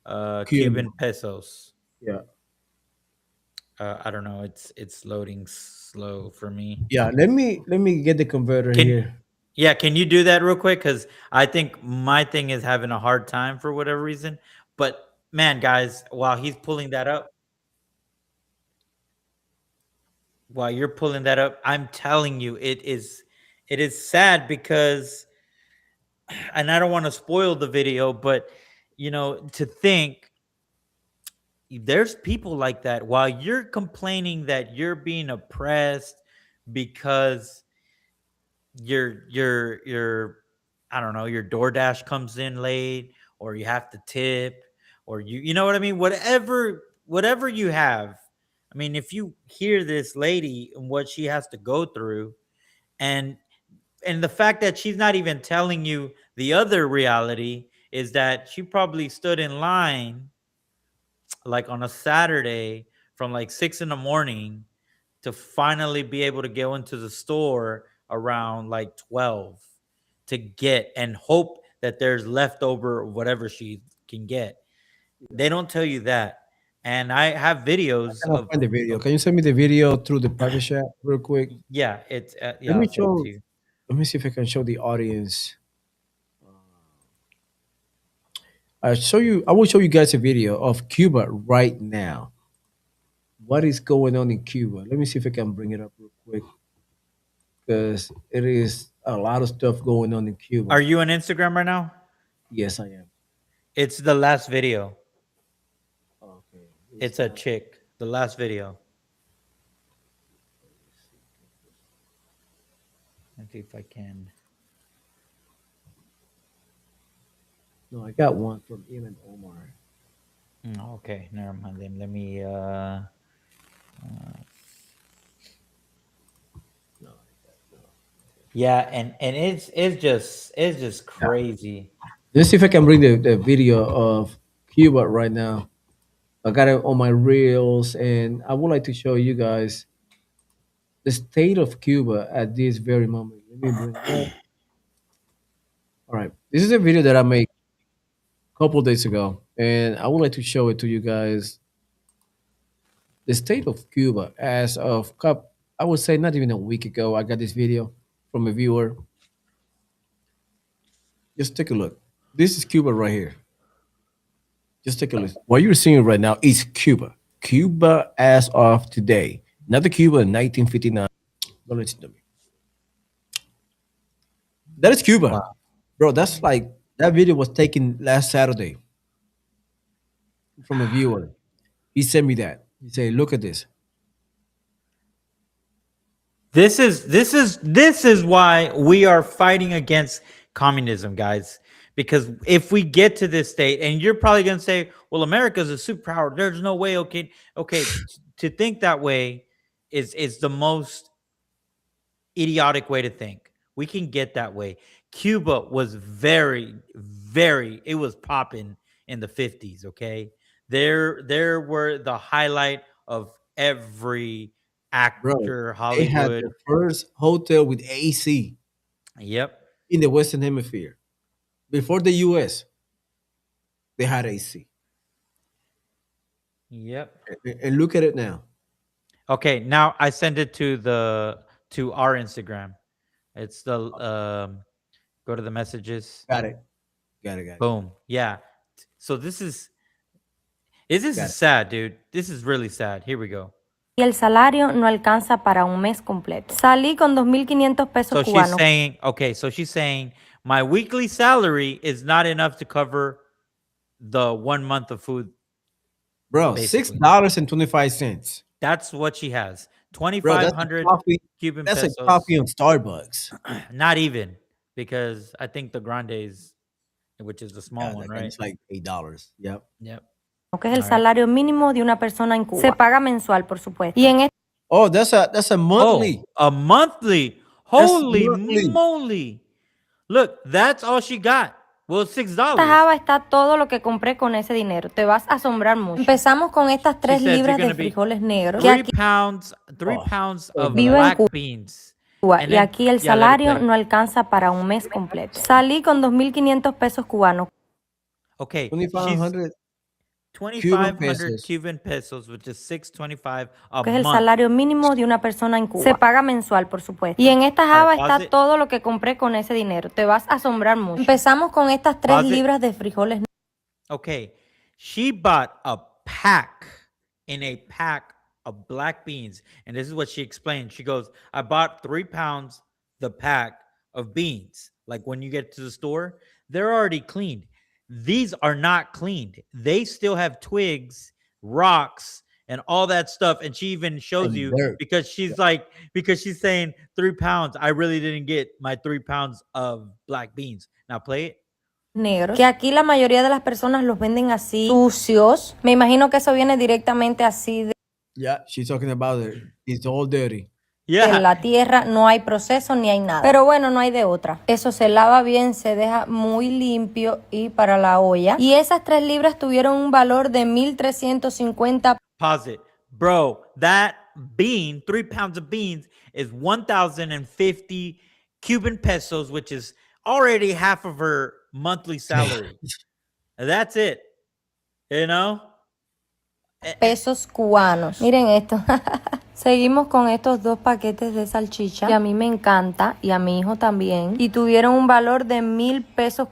Cuban. Cuban pesos. Yeah. I don't know. It's loading slow for me. Yeah. Let me get the converter Can here. Yeah, can you do that real quick? Because I think my thing is having a hard time for whatever reason. But man, guys, while you're pulling that up, I'm telling you, it is sad because, and I don't want to spoil the video, but to think there's people like that while you're complaining that you're being oppressed because your I don't know, your DoorDash comes in late, or you have to tip, or you know what I mean, whatever you have. I mean, if you hear this lady and what she has to go through, and the fact that she's not even telling you the other reality is that she probably stood in line like on a Saturday from like 6 in the morning to finally be able to go into the store around like 12 to get and hope that there's leftover whatever she can get. They don't tell you that. And I have I videos cannot of, find the video. of Can you send me the video through the private chat real quick? yeah, Let yeah, me I'll send it show. to you. Let me see if I can show the audience. I will show you guys a video of Cuba right now. What is going on in Cuba? Let me see if I can bring it up real quick because it is a lot of stuff going on in Are Cuba. you on Instagram right now? Yes, I am. It's the last video. Okay. It's a chick. The last video. Let's see if I can. No, I got one from Ian Omar. Okay, never mind. Then let me. No, Yeah, and it's just crazy. let's see if I can bring the video of Cuba right now. I got it on my reels, and I would like to show you guys the state of Cuba at this very moment. Let me bring it up. All right, this is a video that I made a couple days ago, and I would like to show it to you guys. The state of Cuba as of I would say not even a week ago. I got this video from a viewer. Just take a look. This is Cuba right here. Just take a look. What you're seeing right now is Cuba. Cuba as of today, not the Cuba in 1959. Don't listen to me. That is Cuba, Wow. bro. That's like that video was taken last Saturday from a viewer. He sent me that. He said, "Look at this, This is why we are fighting against communism, guys. Because if we get to this state, and you're probably going to say, "Well, America's a superpower. There's no way." Okay, to think that way is the most idiotic way to think. We can get that way. Cuba was very, very. It was popping in the 50s. Okay, there were the highlight of every bro." actor, They had Hollywood. the first hotel with AC Yep. in the Western Hemisphere. Before the U.S., they had AC. Yep. And look at it now. Okay, now I send it to our Instagram. It's the go to the messages. Got it. Got it. Got it. Boom. Yeah. So this is Got it. sad, dude. This is really sad. Here we go. Y el salario no alcanza para un mes completo. Salí con 2.500 pesos So she's cubanos. saying, okay, so she's saying my weekly salary is not enough to cover the 1 month of food. Bro, Basically. $6.25. That's what she has. Bro, that's a 2,500 coffee. Cuban That's a pesos. coffee on Starbucks. Not even, because I think the grandes, which is the small Yeah, one, that right? it's like $8. Yep. Yep. que es el salario mínimo de una persona en Cuba. Se paga mensual, por supuesto. Y en Oh, that's a monthly. Oh, a monthly. That's Holy monthly. moly. Look, that's all she got. Well, esta $6. java está todo lo que compré con ese dinero. Te vas a asombrar mucho. Empezamos con estas She 3 said you're libras gonna de be frijoles negros. Que 3 aquí pounds, three Oh, pounds so of bad. vivo en black Cuba. beans. And Y then, aquí el yeah, let it salario play. no alcanza para un mes completo. Salí con 2.500 pesos cubanos. Okay, she's 2,500 Cuban 2,500 pesos. Cuban pesos, which is 625 a Que es el month. salario mínimo de una persona en Cuba. Se paga mensual, por supuesto. Y en esta All right, java pause está it. todo lo que compré con ese dinero. Te vas a asombrar mucho. Empezamos con estas 3 Pause it. libras de frijoles Okay, she bought a pack of black beans. And this is what she explained. She goes, I bought 3 pounds the pack of beans. Like when you get to the store, they're already cleaned. These are not cleaned. They still have twigs, rocks, and all that stuff. And she even shows And you dirt. because she's saying 3 pounds. I really didn't get my 3 pounds of black beans. Now play it. negros, que aquí la mayoría de las personas los venden así, sucios. Me imagino que eso viene directamente así de Yeah, she's talking about it. It's all dirty. Yeah. la tierra, no hay proceso ni hay nada. Pero bueno, no hay de otra. Eso se lava bien, se deja muy limpio y para la olla. Y esas 3 libras tuvieron un valor de 1,350. Pause it. Bro, that bean, 3 pounds of beans, is 1,050 Cuban pesos, which is already half of her monthly salary. That's it. You know? Pesos cubanos. Miren esto. Seguimos con estos 2 paquetes de salchicha que a mí me encanta y a mi hijo también. Y tuvieron un valor de 1,000 pesos.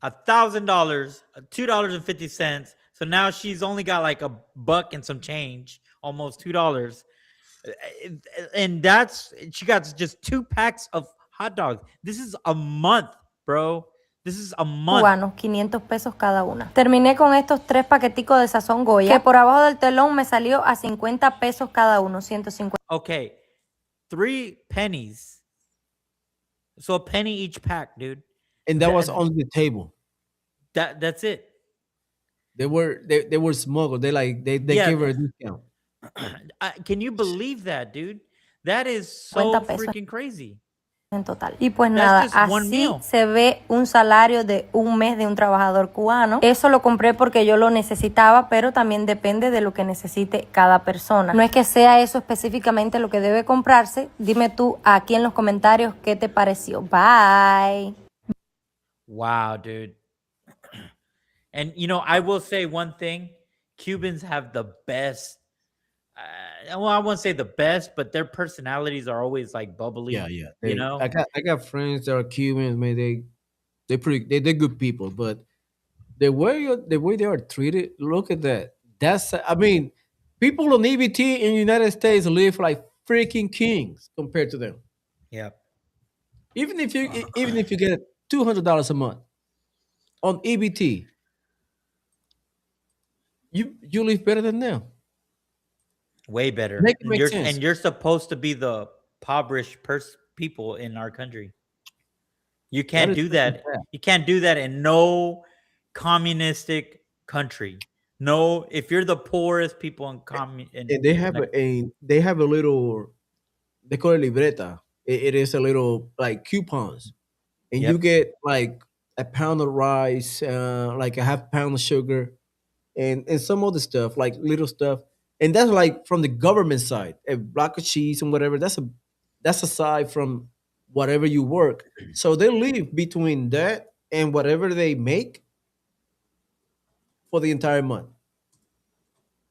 $1,000, $2.50. So now she's only got like a buck and some change, almost $2. And she got just 2 packs of hot dogs. This is a month, bro. This is a month. Cubanos, 500 pesos cada una. Terminé con estos 3 paqueticos de sazón Goya, que por abajo del telón me salió a 50 pesos cada uno, 150. Okay, 3 pennies. So a penny each pack, dude. And that was on the table. That's it. They were smuggled. They Yeah. gave her a discount. Can you believe that, dude? That is so 50 pesos. freaking crazy. En total. Y pues That's nada, just one así meal. se ve un salario de un mes de un trabajador cubano. Eso lo compré porque yo lo necesitaba, pero también depende de lo que necesite cada persona. No es que sea eso específicamente lo que debe comprarse. Dime tú aquí en los comentarios qué te pareció. Bye. Wow, dude. And I will say one thing: Cubans have the best. Well, I won't say the best, but their personalities are always like bubbly. Yeah, yeah. I got friends that are Cubans, man. They're good people, but the way they are treated, look at that. People on EBT in the United States live like freaking kings compared to them. Yep. Even if you get $200 a month on EBT, you live better than them. Way better. Make it And make you're sense. and you're supposed to be the impoverished people in our country. You can't is do freaking that. sad. You can't do that in no communistic country. No, if you're the poorest people in And they have a little, they call it libreta. It is a little like coupons, and you Yep. get like a pound of rice, like a half pound of sugar, and some other stuff, like little stuff. And that's like from the government side, a block of cheese and whatever. That's aside from whatever you work. So they live between that and whatever they make for the entire month.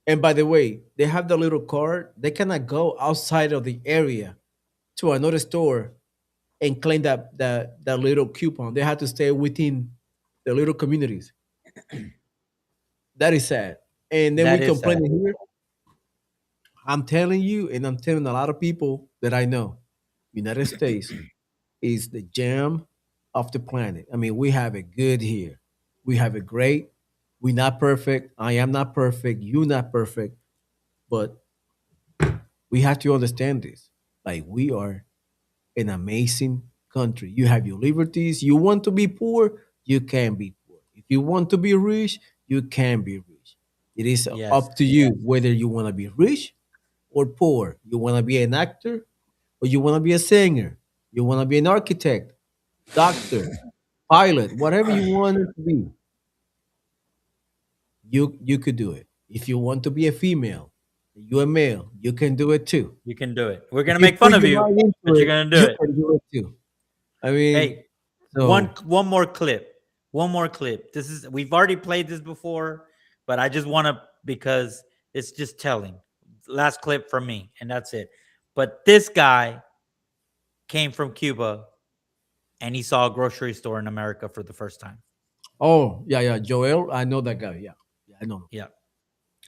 And by the way, they have the little card. They cannot go outside of the area to another store and claim that little coupon. They have to stay within the little communities. That is sad. And then That we is sad. complain here. I'm telling you, and I'm telling a lot of people that I know, United States is the gem of the planet. I mean, we have it good here. We have it great. We're not perfect. I am not perfect. You're not perfect. But we have to understand this. Like, we are an amazing country. You have your liberties. You want to be poor, you can be poor. If you want to be rich, you can be rich. It is Yes. up to you whether you want to be rich or poor. You want to be an actor or you want to be a singer. You want to be an architect, doctor, pilot, whatever you want it to be. You could do it. If you want to be a female, you a male, you can do it too. You can do it. We're If gonna you make fun put of your you, mind into but you're it, gonna do you it. can do it too. I mean, Hey, so one more clip. One more clip. This is we've already played this before, but I just want to because it's just telling. Last clip from me, and that's it. But this guy came from Cuba and he saw a grocery store in America for the first time. oh yeah, yeah, Joel, I know that guy. Yeah, yeah, I know him. Yeah.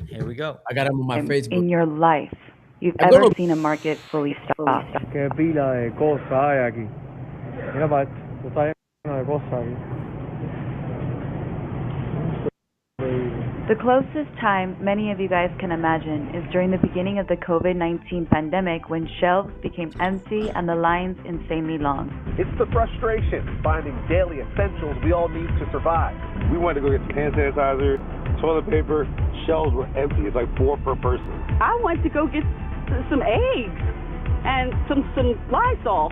Here we go. I got him on my Facebook. In your life you've I'm ever gonna. seen a market fully stocked? Qué pila de cosas hay aquí. Mira para esto, esto está lleno de cosas aquí. The closest time many of you guys can imagine is during the beginning of the COVID-19 pandemic when shelves became empty and the lines insanely long. It's the frustration finding daily essentials we all need to survive. We went to go get some hand sanitizer, toilet paper. Shelves were empty. It's like 4 per person. I went to go get some eggs and some Lysol.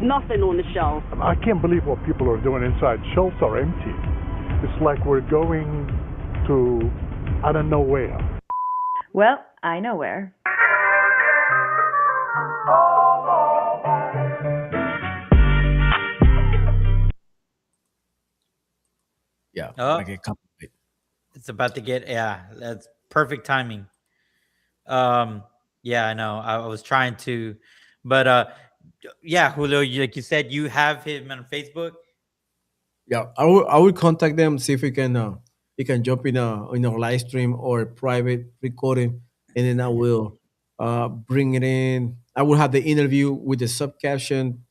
Nothing on the shelves. I can't believe what people are doing inside. Shelves are empty. It's like we're going to I don't know where. Well, I know where. Yeah, Oh, like a couple. it's about to get that's perfect timing. Yeah, I know. I was trying to, but yeah, Julio, like you said, you have him on Facebook. Yeah, I will contact them, see if we can jump in a live stream or private recording, and then I will bring it in. I will have the interview with the sub caption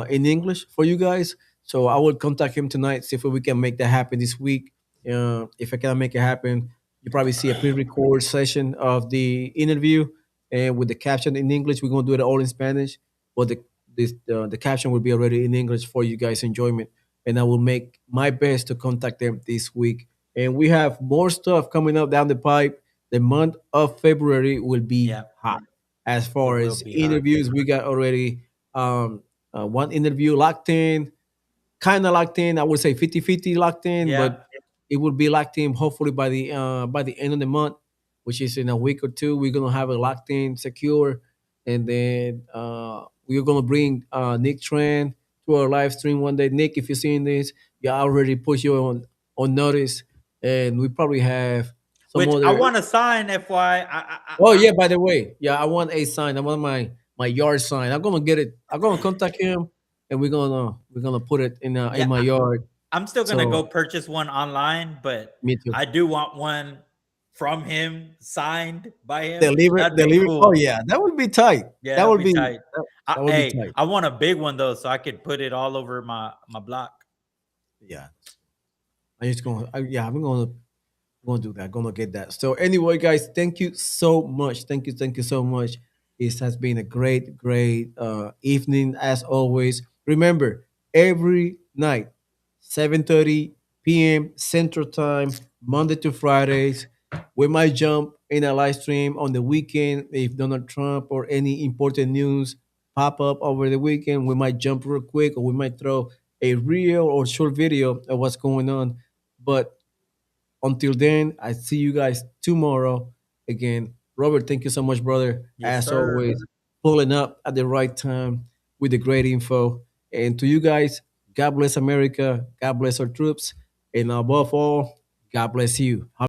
in English for you guys. So I will contact him tonight, see if we can make that happen this week. If I cannot make it happen, you probably see a pre-record session of the interview, and with the caption in English, we're gonna do it all in Spanish, but the caption will be already in English for you guys' enjoyment, and I will make my best to contact them this week. And we have more stuff coming up down the pipe. The month of February will be Yeah, hot. As it far will as be hot. interviews, we got already one interview locked in, kind of locked in. I would say 50-50 locked in, Yeah, but it will be locked in hopefully by the end of the month, which is in a week or two. We're gonna have it locked in, secure, and then we're gonna bring Nick Tran to our live stream one day. Nick, if you're seeing this, yeah, I already put you on notice, and we probably have some which I other. want to sign. FY, Oh yeah, by the way, yeah, I want a sign. I want my yard sign. I'm gonna get it. I'm gonna contact him, and we're gonna put it in yeah, my yard. I'm still gonna go So purchase one online, but me too. I do want one from him, signed by him. Deliver, That'd be deliver. Oh cool. yeah, that would be tight. Yeah, That that'd would be be tight. that would be Hey, tight. I want a big one though, so I could put it all over my block. Yeah, I'm gonna do that. Gonna get that. So anyway, guys, thank you so much. Thank you so much. It has been a great evening as always. Remember, every night, 7:30 p.m. Central Time, Monday to Fridays, we might jump in a live stream on the weekend if Donald Trump or any important news pop up over the weekend. We might jump real quick, or we might throw a real or short video of what's going on. But until then, I see you guys tomorrow. Again, Robert, thank you so much, brother. Yes, As sir. always, pulling up at the right time with the great info. And to you guys, God bless America. God bless our troops. And above all, God bless you.